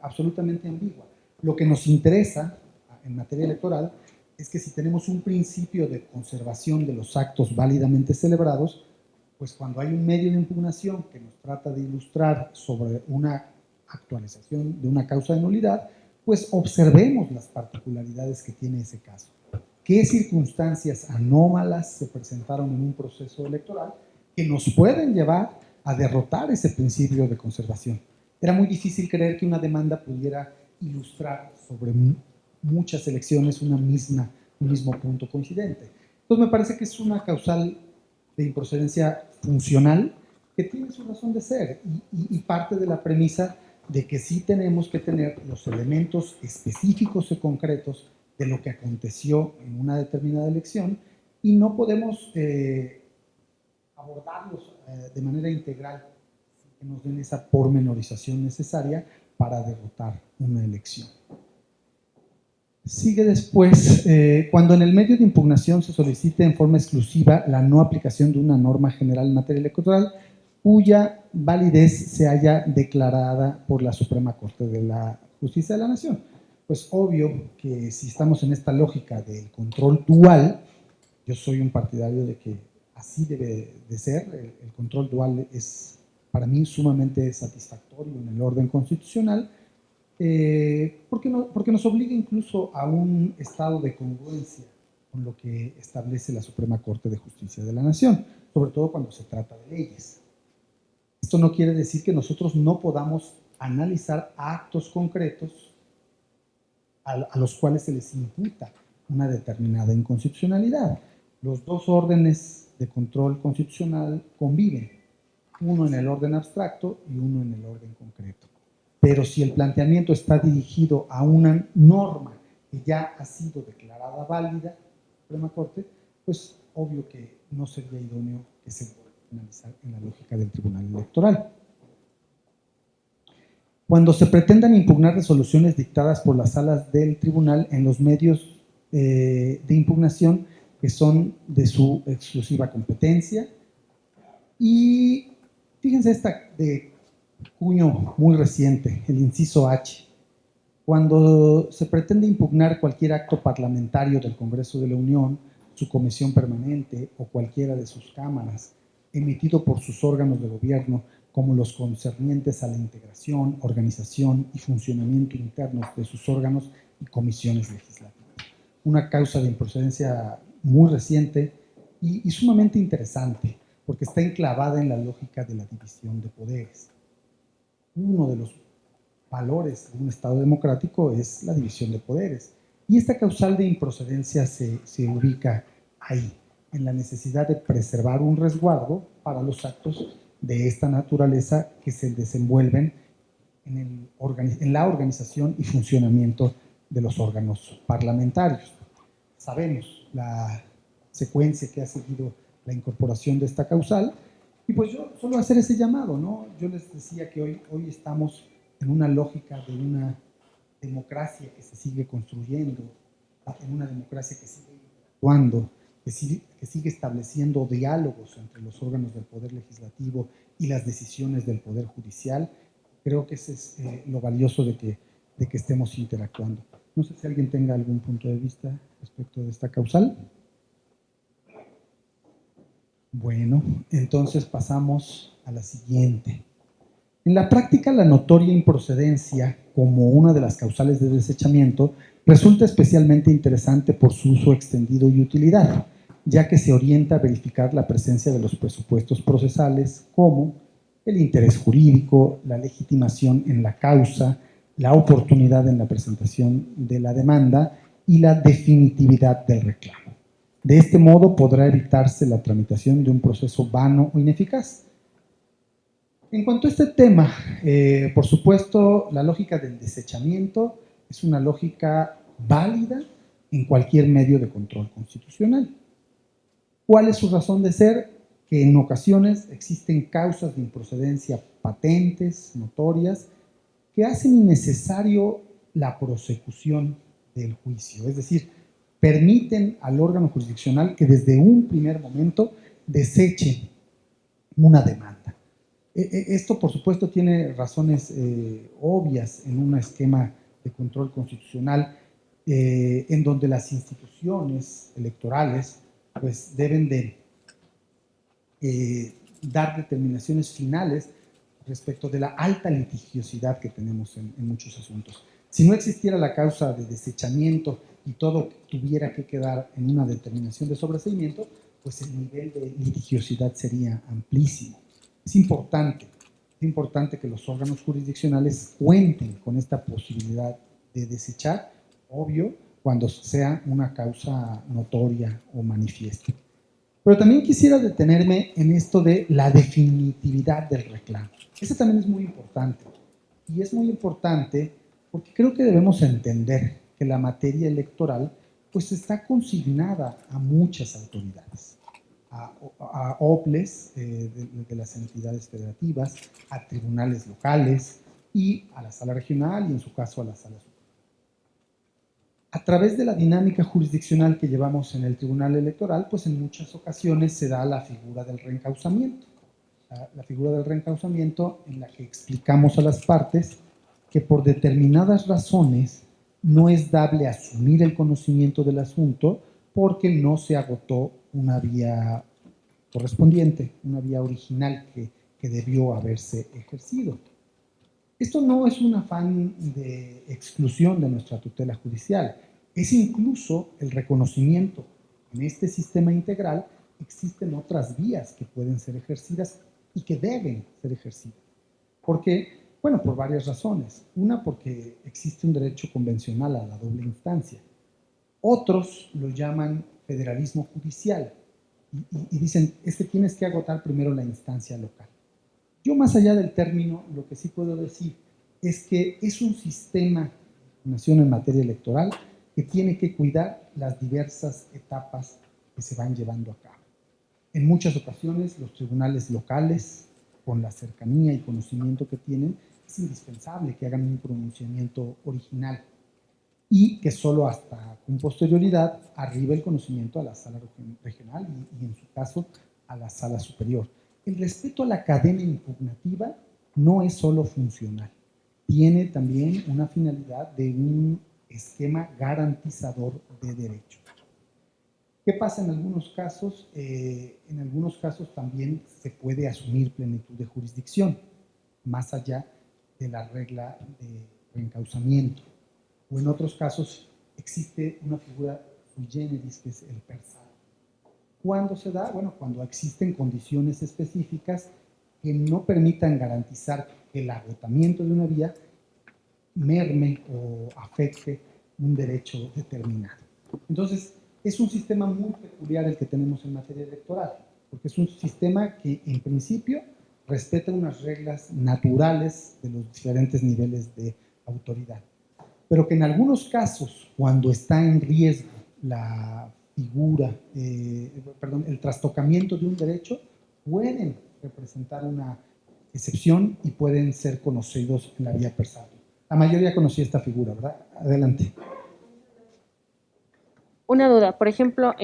absolutamente ambigua. Lo que nos interesa en materia electoral es que si tenemos un principio de conservación de los actos válidamente celebrados, pues cuando hay un medio de impugnación que nos trata de ilustrar sobre una actualización de una causa de nulidad, pues observemos las particularidades que tiene ese caso. ¿Qué circunstancias anómalas se presentaron en un proceso electoral que nos pueden llevar a derrotar ese principio de conservación? Era muy difícil creer que una demanda pudiera ilustrar sobre muchas elecciones un mismo punto coincidente. Entonces me parece que es una causal de improcedencia funcional que tiene su razón de ser y parte de la premisa de que sí tenemos que tener los elementos específicos y concretos de lo que aconteció en una determinada elección y no podemos abordarlos de manera integral sin que nos den esa pormenorización necesaria para derrotar una elección. Sigue después, cuando en el medio de impugnación se solicite en forma exclusiva la no aplicación de una norma general en materia electoral cuya validez se haya declarada por la Suprema Corte de la Justicia de la Nación. Pues obvio que si estamos en esta lógica del control dual, yo soy un partidario de que así debe de ser, el control dual es para mí sumamente satisfactorio en el orden constitucional, porque nos obliga incluso a un estado de congruencia con lo que establece la Suprema Corte de Justicia de la Nación, sobre todo cuando se trata de leyes. Esto no quiere decir que nosotros no podamos analizar actos concretos a los cuales se les imputa una determinada inconstitucionalidad. Los dos órdenes de control constitucional conviven, uno en el orden abstracto y uno en el orden concreto. Pero si el planteamiento está dirigido a una norma que ya ha sido declarada válida por la Suprema Corte, pues obvio que no sería idóneo que se pueda analizar en la lógica del Tribunal Electoral. Cuando se pretendan impugnar resoluciones dictadas por las salas del tribunal en los medios de impugnación que son de su exclusiva competencia. Y fíjense esta de cuño muy reciente, el inciso H. Cuando se pretende impugnar cualquier acto parlamentario del Congreso de la Unión, su comisión permanente o cualquiera de sus cámaras, emitido por sus órganos de gobierno, como los concernientes a la integración, organización y funcionamiento internos de sus órganos y comisiones legislativas. Una causa de improcedencia muy reciente y sumamente interesante, porque está enclavada en la lógica de la división de poderes. Uno de los valores de un Estado democrático es la división de poderes, y esta causal de improcedencia se ubica ahí. en la necesidad de preservar un resguardo para los actos de esta naturaleza que se desenvuelven en la organización y funcionamiento de los órganos parlamentarios. Sabemos la secuencia que ha seguido la incorporación de esta causal, y pues yo solo hacer ese llamado, ¿no? Yo les decía que hoy estamos en una lógica de una democracia que se sigue construyendo, en una democracia que sigue actuando, que sigue estableciendo diálogos entre los órganos del Poder Legislativo y las decisiones del Poder Judicial. Creo que ese es lo valioso de que estemos interactuando. No sé si alguien tenga algún punto de vista respecto de esta causal. Bueno, entonces pasamos a la siguiente. En la práctica, la notoria improcedencia como una de las causales de desechamiento resulta especialmente interesante por su uso extendido y utilidad, ya que se orienta a verificar la presencia de los presupuestos procesales como el interés jurídico, la legitimación en la causa, la oportunidad en la presentación de la demanda y la definitividad del reclamo. De este modo podrá evitarse la tramitación de un proceso vano o ineficaz. En cuanto a este tema, por supuesto, la lógica del desechamiento es una lógica válida en cualquier medio de control constitucional. ¿Cuál es su razón de ser? Que en ocasiones existen causas de improcedencia patentes, notorias, que hacen innecesario la prosecución del juicio, es decir, permiten al órgano jurisdiccional que desde un primer momento deseche una demanda. Esto, por supuesto, tiene razones obvias en un esquema de control constitucional en donde las instituciones electorales pues, deben de dar determinaciones finales respecto de la alta litigiosidad que tenemos en muchos asuntos. Si no existiera la causa de desechamiento y todo tuviera que quedar en una determinación de sobreseimiento, pues el nivel de litigiosidad sería amplísimo. Es importante que los órganos jurisdiccionales cuenten con esta posibilidad de desechar, obvio, cuando sea una causa notoria o manifiesta. Pero también quisiera detenerme en esto de la definitividad del reclamo. Eso también es muy importante. Y es muy importante porque creo que debemos entender que la materia electoral pues está consignada a muchas autoridades, a OPLES de las entidades federativas, a tribunales locales y a la sala regional y en su caso a la sala superior. A través de la dinámica jurisdiccional que llevamos en el Tribunal Electoral, pues en muchas ocasiones se da la figura del reencauzamiento. La figura del reencauzamiento en la que explicamos a las partes que por determinadas razones no es dable asumir el conocimiento del asunto porque no se agotó una vía correspondiente, una vía original que debió haberse ejercido. Esto no es un afán de exclusión de nuestra tutela judicial, es incluso el reconocimiento en este sistema integral existen otras vías que pueden ser ejercidas y que deben ser ejercidas. ¿Por qué? Bueno, por varias razones. Una, porque existe un derecho convencional a la doble instancia. Otros lo llaman federalismo judicial y dicen, es que tienes que agotar primero la instancia local. Yo, más allá del término, lo que sí puedo decir es que es un sistema de nación en materia electoral que tiene que cuidar las diversas etapas que se van llevando a cabo. En muchas ocasiones, los tribunales locales, con la cercanía y conocimiento que tienen, es indispensable que hagan un pronunciamiento original y que solo hasta con posterioridad arribe el conocimiento a la sala regional y en su caso a la sala superior. El respeto a la cadena impugnativa no es solo funcional, tiene también una finalidad de un esquema garantizador de derechos. ¿Qué pasa en algunos casos? En algunos casos también se puede asumir plenitud de jurisdicción, más allá de la regla de reencauzamiento. O en otros casos existe una figura sui generis, que es el persado. ¿Cuándo se da? Bueno, cuando existen condiciones específicas que no permitan garantizar que el agotamiento de una vía merme o afecte un derecho determinado. Entonces, es un sistema muy peculiar el que tenemos en materia electoral, porque es un sistema que en principio respeta unas reglas naturales de los diferentes niveles de autoridad, pero que en algunos casos, cuando está en riesgo la figura, el trastocamiento de un derecho, pueden representar una excepción y pueden ser conocidos en la vía personal. La mayoría conocía esta figura, ¿verdad? Adelante.
Una duda, por ejemplo,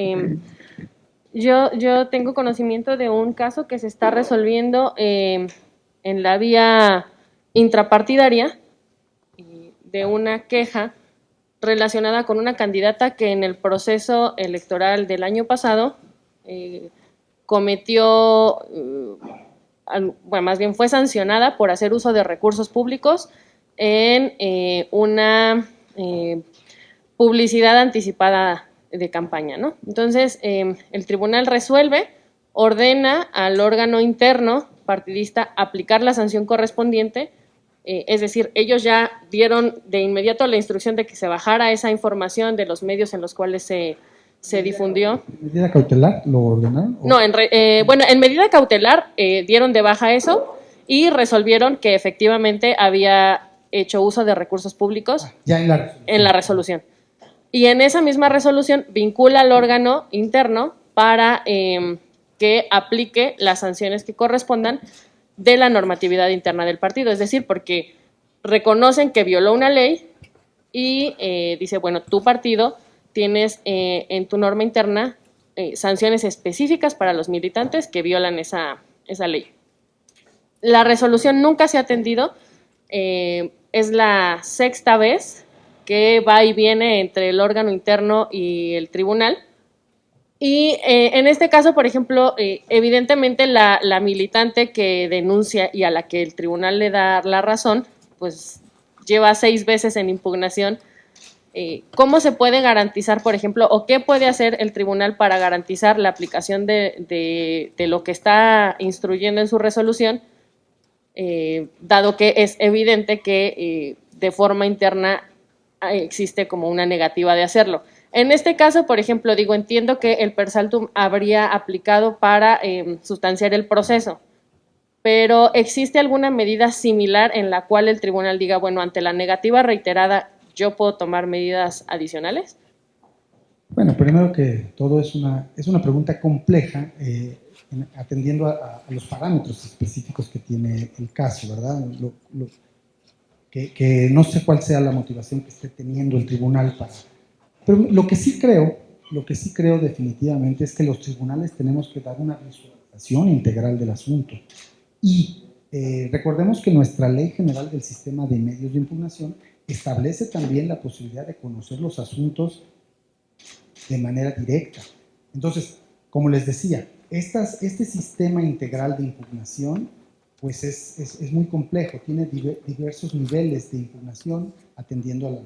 yo tengo conocimiento de un caso que se está resolviendo en la vía intrapartidaria de una queja relacionada con una candidata que en el proceso electoral del año pasado cometió, bueno, más bien fue sancionada por hacer uso de recursos públicos en una publicidad anticipada de campaña, ¿no? Entonces, el tribunal resuelve, ordena al órgano interno partidista aplicar la sanción correspondiente, es decir, ellos ya dieron de inmediato la instrucción de que se bajara esa información de los medios en los cuales se difundió.
¿En medida cautelar lo ordenaron?
No, bueno, en medida cautelar dieron de baja eso y resolvieron que efectivamente había hecho uso de recursos públicos
ya en la resolución.
Y en esa misma resolución vincula al órgano interno para que aplique las sanciones que correspondan de la normatividad interna del partido. Es decir, porque reconocen que violó una ley y dice, bueno, tu partido tienes en tu norma interna sanciones específicas para los militantes que violan esa ley. La resolución nunca se ha atendido, es la sexta vez que va y viene entre el órgano interno y el tribunal. Y en este caso, por ejemplo, evidentemente la militante que denuncia y a la que el tribunal le da la razón, pues lleva 6 veces en impugnación. ¿Cómo se puede garantizar, por ejemplo, o qué puede hacer el tribunal para garantizar la aplicación de lo que está instruyendo en su resolución, dado que es evidente que de forma interna existe como una negativa de hacerlo? En este caso, por ejemplo, entiendo que el Persaltum habría aplicado para sustanciar el proceso, pero ¿existe alguna medida similar en la cual el tribunal diga, bueno, ante la negativa reiterada, yo puedo tomar medidas adicionales?
Bueno, primero que todo es una pregunta compleja, atendiendo a los parámetros específicos que tiene el caso, ¿verdad? Que no sé cuál sea la motivación que esté teniendo el tribunal para... Pero lo que sí creo definitivamente es que los tribunales tenemos que dar una visualización integral del asunto. Y recordemos que nuestra Ley General del Sistema de Medios de Impugnación establece también la posibilidad de conocer los asuntos de manera directa. Entonces, como les decía, este sistema integral de impugnación pues es muy complejo, tiene diversos niveles de impugnación atendiendo a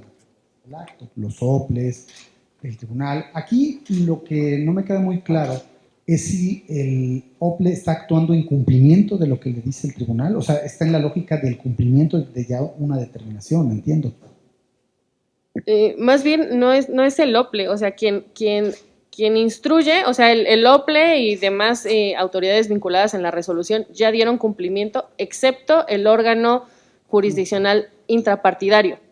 al acto, los soples, el tribunal. Aquí lo que no me queda muy claro es si el OPLE está actuando en cumplimiento de lo que le dice el tribunal, o sea, está en la lógica del cumplimiento de ya una determinación, entiendo.
Más bien no es el OPLE, o sea, quien instruye, o sea, el OPLE y demás autoridades vinculadas en la resolución ya dieron cumplimiento, excepto el órgano jurisdiccional intrapartidario.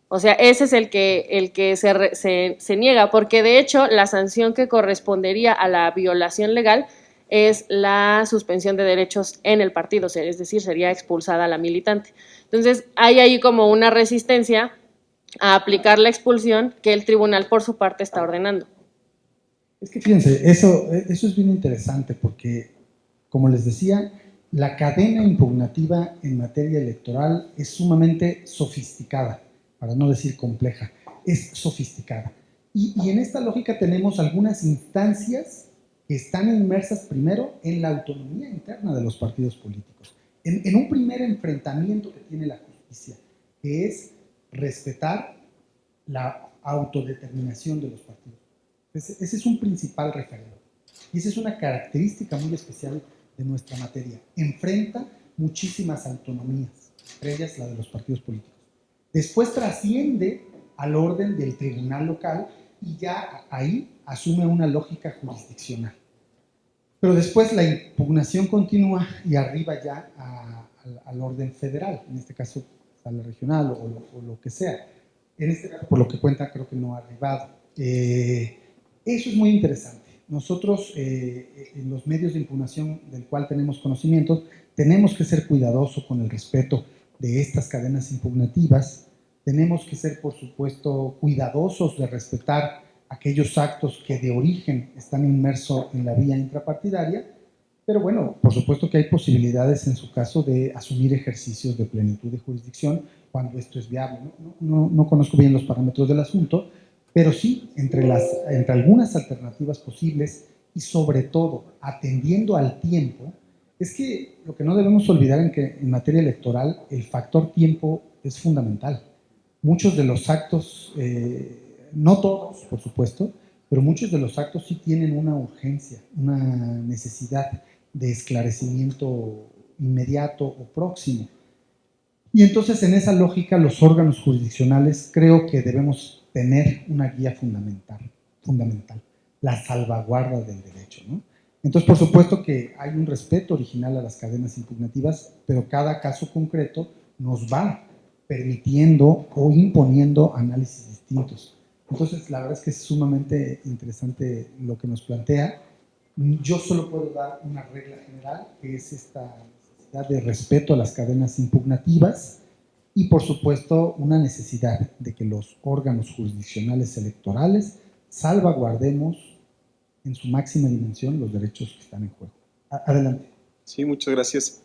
O sea, ese es el que se niega, porque de hecho la sanción que correspondería a la violación legal es la suspensión de derechos en el partido, es decir, sería expulsada la militante. Entonces, hay ahí como una resistencia a aplicar la expulsión que el tribunal por su parte está ordenando.
Es que fíjense, eso es bien interesante porque, como les decía, la cadena impugnativa en materia electoral es sumamente sofisticada, para no decir compleja, es sofisticada. Y en esta lógica tenemos algunas instancias que están inmersas primero en la autonomía interna de los partidos políticos, en un primer enfrentamiento que tiene la justicia, que es respetar la autodeterminación de los partidos. Entonces, ese es un principal referente. Y esa es una característica muy especial de nuestra materia. Enfrenta muchísimas autonomías, entre ellas la de los partidos políticos. Después trasciende al orden del tribunal local y ya ahí asume una lógica jurisdiccional. Pero después la impugnación continúa y arriba ya al orden federal, en este caso a la regional o lo que sea. En este caso, por lo que cuenta, creo que no ha arribado. Eso es muy interesante. Nosotros, en los medios de impugnación del cual tenemos conocimientos, tenemos que ser cuidadosos con el respeto de estas cadenas impugnativas. Tenemos que ser, por supuesto, cuidadosos de respetar aquellos actos que de origen están inmersos en la vía intrapartidaria, pero bueno, por supuesto que hay posibilidades en su caso de asumir ejercicios de plenitud de jurisdicción cuando esto es viable. No conozco bien los parámetros del asunto, pero sí, entre algunas alternativas posibles y sobre todo atendiendo al tiempo, es que lo que no debemos olvidar es que en materia electoral el factor tiempo es fundamental. Muchos de los actos, no todos, por supuesto, pero muchos de los actos sí tienen una urgencia, una necesidad de esclarecimiento inmediato o próximo. Y entonces, en esa lógica, los órganos jurisdiccionales creo que debemos tener una guía fundamental, la salvaguarda del derecho, ¿no? Entonces, por supuesto que hay un respeto original a las cadenas impugnativas, pero cada caso concreto nos va permitiendo o imponiendo análisis distintos. Entonces, la verdad es que es sumamente interesante lo que nos plantea. Yo solo puedo dar una regla general, que es esta necesidad de respeto a las cadenas impugnativas y, por supuesto, una necesidad de que los órganos jurisdiccionales electorales salvaguardemos en su máxima dimensión los derechos que están en juego. Adelante.
Sí, muchas gracias.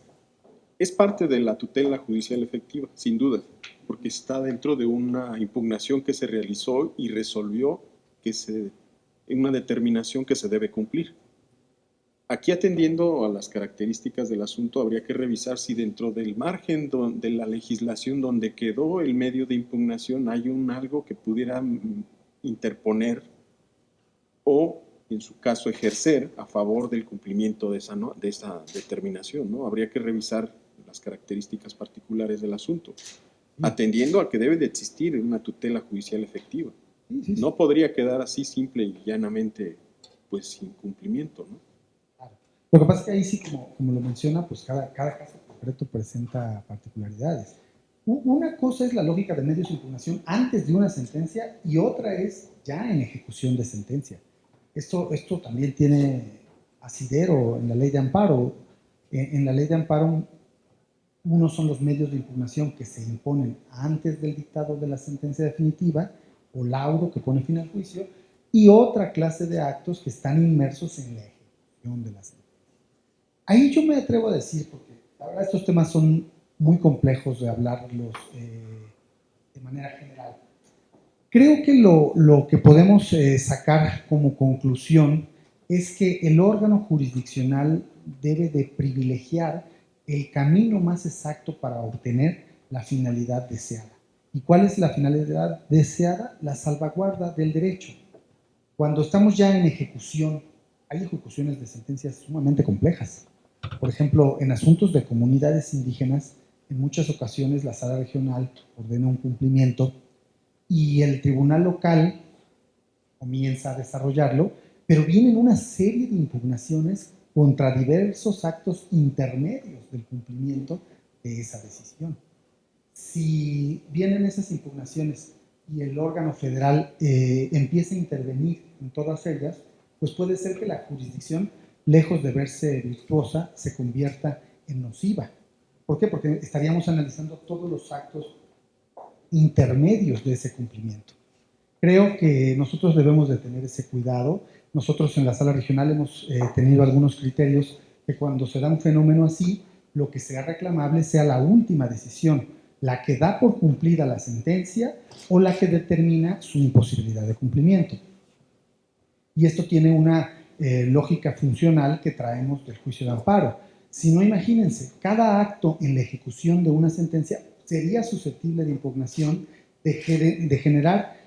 Es parte de la tutela judicial efectiva, sin duda, porque está dentro de una impugnación que se realizó y resolvió una determinación que se debe cumplir. Aquí, atendiendo a las características del asunto, habría que revisar si dentro del margen de la legislación donde quedó el medio de impugnación hay algo que pudiera interponer o, en su caso, ejercer a favor del cumplimiento de esa determinación, ¿no? Habría que revisar las características particulares del asunto, atendiendo a que debe de existir una tutela judicial efectiva. Sí. No podría quedar así simple y llanamente, pues, sin cumplimiento, ¿no?
Lo que pasa es que ahí sí, como lo menciona, pues cada caso concreto presenta particularidades. Una cosa es la lógica de medios de impugnación antes de una sentencia y otra es ya en ejecución de sentencia. Esto también tiene asidero en la ley de amparo. En la ley de amparo, unos son los medios de impugnación que se imponen antes del dictado de la sentencia definitiva o laudo que pone fin al juicio, y otra clase de actos que están inmersos en la ejecución de la sentencia. Ahí yo me atrevo a decir, porque la verdad estos temas son muy complejos de hablarlos de manera general. Creo que lo que podemos sacar como conclusión es que el órgano jurisdiccional debe de privilegiar el camino más exacto para obtener la finalidad deseada. ¿Y cuál es la finalidad deseada? La salvaguarda del derecho. Cuando estamos ya en ejecución, hay ejecuciones de sentencias sumamente complejas. Por ejemplo, en asuntos de comunidades indígenas, en muchas ocasiones la sala regional ordena un cumplimiento y el tribunal local comienza a desarrollarlo, pero vienen una serie de impugnaciones contra diversos actos intermedios del cumplimiento de esa decisión. Si vienen esas impugnaciones y el órgano federal empieza a intervenir en todas ellas, pues puede ser que la jurisdicción, lejos de verse virtuosa, se convierta en nociva. ¿Por qué? Porque estaríamos analizando todos los actos intermedios de ese cumplimiento. Creo que nosotros debemos de tener ese cuidado. Nosotros en la sala regional hemos tenido algunos criterios que cuando se da un fenómeno así, lo que sea reclamable sea la última decisión, la que da por cumplida la sentencia o la que determina su imposibilidad de cumplimiento. Y esto tiene una lógica funcional que traemos del juicio de amparo. Si no, imagínense, cada acto en la ejecución de una sentencia sería susceptible de impugnación, de generar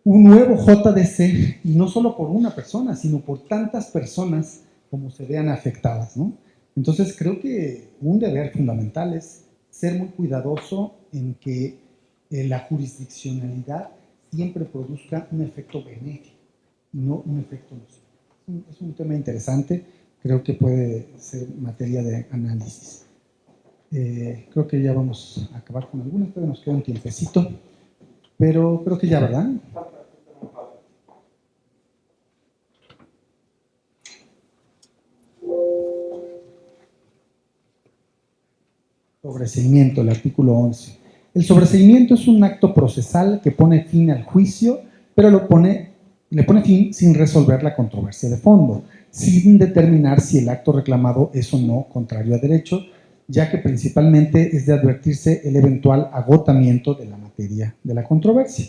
un nuevo JDC, y no solo por una persona, sino por tantas personas como se vean afectadas, ¿no? Entonces creo que un deber fundamental es ser muy cuidadoso en que la jurisdiccionalidad siempre produzca un efecto benéfico y no un efecto nocivo. Es un tema interesante, creo que puede ser materia de análisis. Creo que ya vamos a acabar con algunas, pero nos queda un tiempecito, pero creo que ya, ¿verdad? Sobreseimiento, el artículo 11. El sobreseimiento es un acto procesal que pone fin al juicio, pero le pone fin sin resolver la controversia de fondo, sin determinar si el acto reclamado es o no contrario a derecho, ya que principalmente es de advertirse el eventual agotamiento de la materia de la controversia,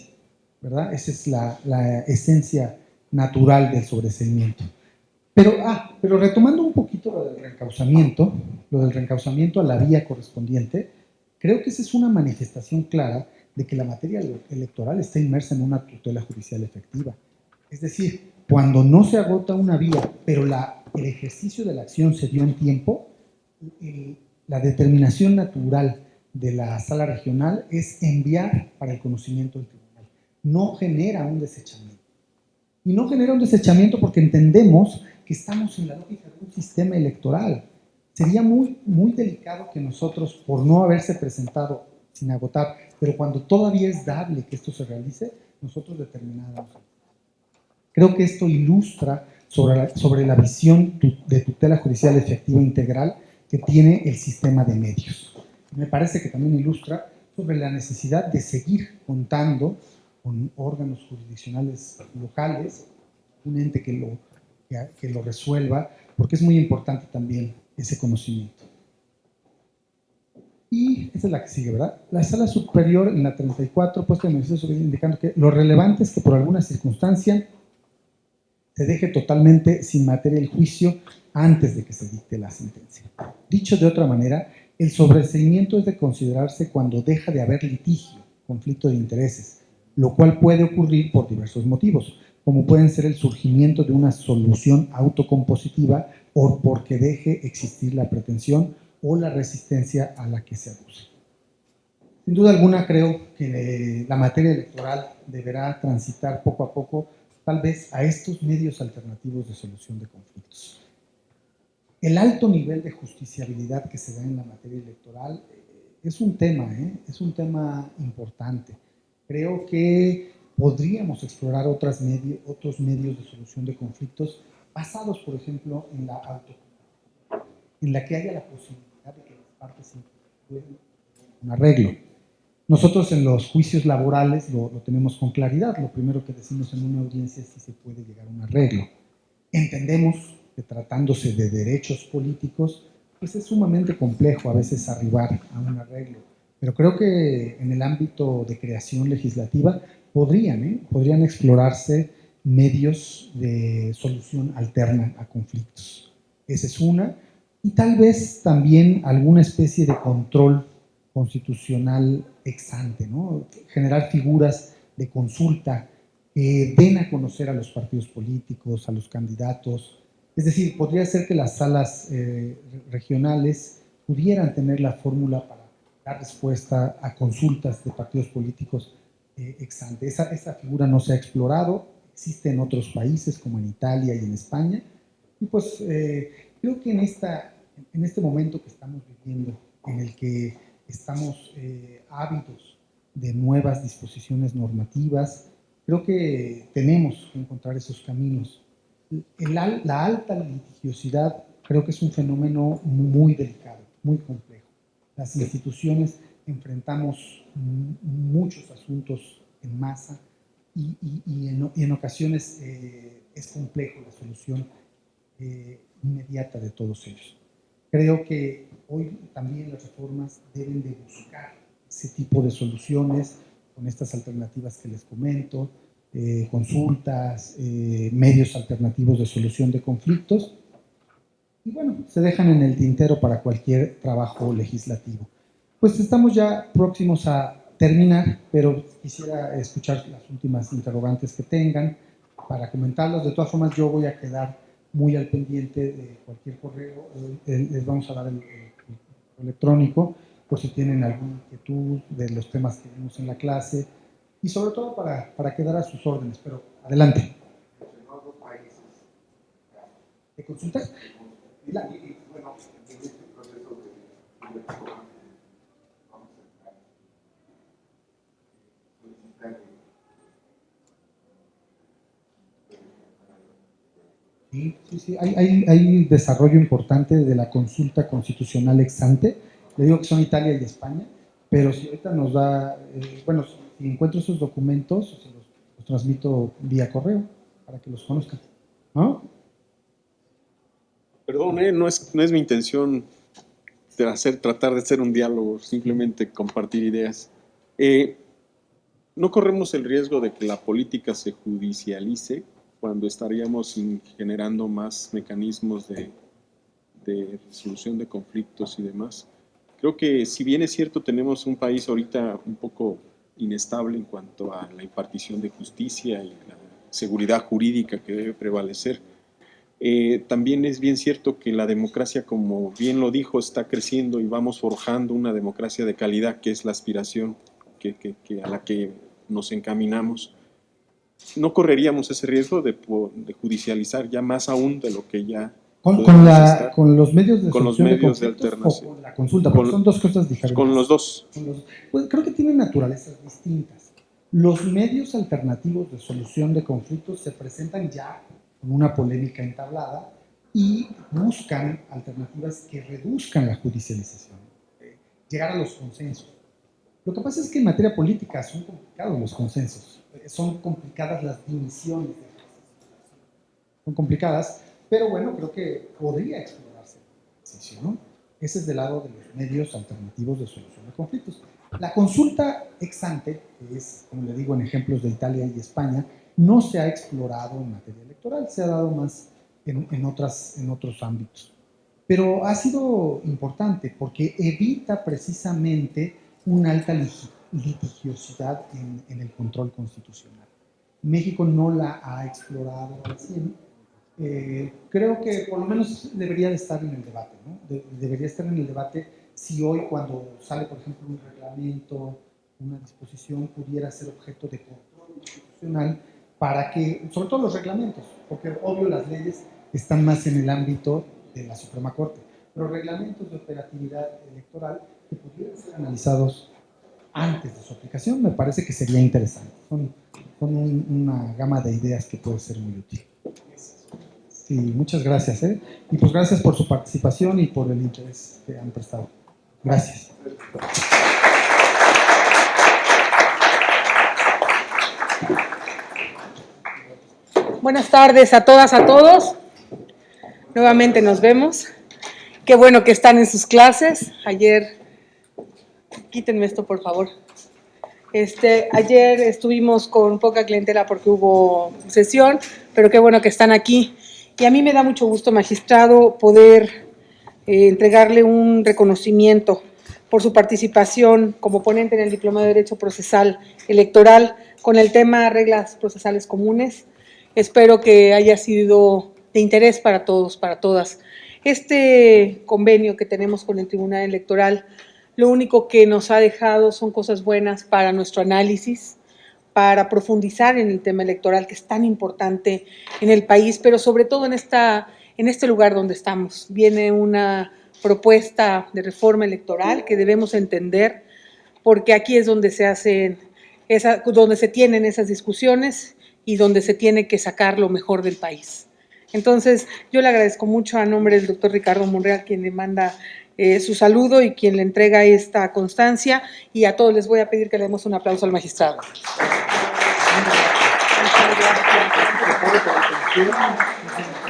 ¿verdad? Esa es la esencia natural del sobreseimiento. Pero retomando un poquito lo del reencauzamiento a la vía correspondiente, creo que esa es una manifestación clara de que la materia electoral está inmersa en una tutela judicial efectiva. Es decir, cuando no se agota una vía, pero el ejercicio de la acción se dio en tiempo, la determinación natural de la sala regional es enviar para el conocimiento del tribunal. No genera un desechamiento. Y no genera un desechamiento porque entendemos que estamos en la lógica de un sistema electoral. Sería muy, muy delicado que nosotros, por no haberse presentado sin agotar, pero cuando todavía es dable que esto se realice, nosotros determináramos. Creo que esto ilustra sobre la visión de tutela judicial efectiva integral que tiene el sistema de medios. Me parece que también ilustra sobre la necesidad de seguir contando con órganos jurisdiccionales locales, un ente que lo resuelva, porque es muy importante también ese conocimiento. Y esa es la que sigue, ¿verdad? La sala superior, en la 34, puesta en el indicando que lo relevante es que por alguna circunstancia se deje totalmente sin materia el juicio antes de que se dicte la sentencia. Dicho de otra manera, el sobreseimiento es de considerarse cuando deja de haber litigio, conflicto de intereses, lo cual puede ocurrir por diversos motivos, como pueden ser el surgimiento de una solución autocompositiva o porque deje existir la pretensión o la resistencia a la que se aduce. Sin duda alguna creo que la materia electoral deberá transitar poco a poco tal vez a estos medios alternativos de solución de conflictos. El alto nivel de justiciabilidad que se da en la materia electoral es un tema importante. Creo que podríamos explorar otros medios de solución de conflictos basados, por ejemplo, en la autocompasión, en la que haya la posibilidad de que las partes puedan un arreglo. Nosotros en los juicios laborales lo tenemos con claridad. Lo primero que decimos en una audiencia es si se puede llegar a un arreglo. Entendemos que tratándose de derechos políticos, pues es sumamente complejo a veces arribar a un arreglo. Pero creo que en el ámbito de creación legislativa podrían explorarse medios de solución alterna a conflictos. Esa es una. Y tal vez también alguna especie de control constitucional ex ante, ¿no? Generar figuras de consulta que den a conocer a los partidos políticos, a los candidatos. Es decir, podría ser que las salas regionales pudieran tener la fórmula para dar respuesta a consultas de partidos políticos ex ante. Esa figura no se ha explorado, existe en otros países como en Italia y en España. Y pues creo que en este momento que estamos viviendo, en el que estamos ávidos de nuevas disposiciones normativas, creo que tenemos que encontrar esos caminos. La alta litigiosidad creo que es un fenómeno muy delicado, muy complejo. Las instituciones enfrentamos muchos asuntos en masa y en ocasiones es complejo la solución inmediata de todos ellos. Creo que hoy también las reformas deben de buscar ese tipo de soluciones con estas alternativas que les comento, consultas, medios alternativos de solución de conflictos, y bueno, se dejan en el tintero para cualquier trabajo legislativo. Pues estamos ya próximos a terminar, pero quisiera escuchar las últimas interrogantes que tengan para comentarlos. De todas formas, yo voy a quedar muy al pendiente de cualquier correo. Les vamos a dar el electrónico por si tienen alguna inquietud de los temas que vimos en la clase. y sobre todo para quedar a sus órdenes. Pero adelante. ¿De consulta?
Bueno, en este proceso de reforma, vamos a solicitar
Sí. Hay desarrollo importante de la consulta constitucional ex ante. Le digo que son Italia y España, pero si ahorita nos da, bueno, si encuentro esos documentos, se los transmito vía correo para que los conozcan, ¿no?
Perdón, no es mi intención tratar de hacer un diálogo, simplemente compartir ideas. No corremos el riesgo de que la política se judicialice cuando estaríamos generando más mecanismos de resolución de conflictos y demás. Creo que si bien es cierto tenemos un país ahorita un poco inestable en cuanto a la impartición de justicia y la seguridad jurídica que debe prevalecer, también es bien cierto que la democracia, como bien lo dijo, está creciendo y vamos forjando una democracia de calidad, que es la aspiración a la que nos encaminamos. No correríamos ese riesgo de judicializar ya más aún de lo que ya
con los medios de
con los
solución
medios de
conflictos
alternancia.
o con la consulta, porque son dos cosas diferentes.
Con los dos.
Pues creo que tienen naturalezas distintas. Los medios alternativos de solución de conflictos se presentan ya con una polémica entablada y buscan alternativas que reduzcan la judicialización, llegar a los consensos. Lo que pasa es que en materia política son complicados los consensos, son complicadas las dimisiones, son complicadas, pero bueno, creo que podría explorarse el ejercicio, ¿no? Ese es del lado de los medios alternativos de solución de conflictos. La consulta ex ante, que es, como le digo, en ejemplos de Italia y España, no se ha explorado en materia electoral, se ha dado más en otros ámbitos. Pero ha sido importante porque evita precisamente una alta litigiosidad en el control constitucional. México no la ha explorado al 100%. Creo que por lo menos debería de estar en el debate, ¿no? Debería estar en el debate si hoy, cuando sale, por ejemplo, un reglamento, una disposición, pudiera ser objeto de control constitucional para que, sobre todo los reglamentos, porque obvio las leyes están más en el ámbito de la Suprema Corte, pero reglamentos de operatividad electoral que pudieran ser analizados antes de su aplicación, me parece que sería interesante. Son una gama de ideas que puede ser muy útil. Sí, muchas gracias. Y pues gracias por su participación y por el interés que han prestado. Gracias.
Buenas tardes a todas, a todos. Nuevamente nos vemos. Qué bueno que están en sus clases. Ayer, quítenme esto por favor. Ayer estuvimos con poca clientela porque hubo sesión, pero qué bueno que están aquí. Y a mí me da mucho gusto, magistrado, poder entregarle un reconocimiento por su participación como ponente en el Diplomado de Derecho Procesal Electoral con el tema reglas procesales comunes. Espero que haya sido de interés para todos, para todas. Este convenio que tenemos con el Tribunal Electoral, lo único que nos ha dejado son cosas buenas para nuestro análisis, para profundizar en el tema electoral que es tan importante en el país, pero sobre todo en este lugar donde estamos. Viene una propuesta de reforma electoral que debemos entender, porque aquí es donde donde se tienen esas discusiones y donde se tiene que sacar lo mejor del país. Entonces, yo le agradezco mucho a nombre del doctor Ricardo Monreal, quien le manda su saludo y quien le entrega esta constancia, y a todos les voy a pedir que le demos un aplauso al magistrado.
Muchas gracias.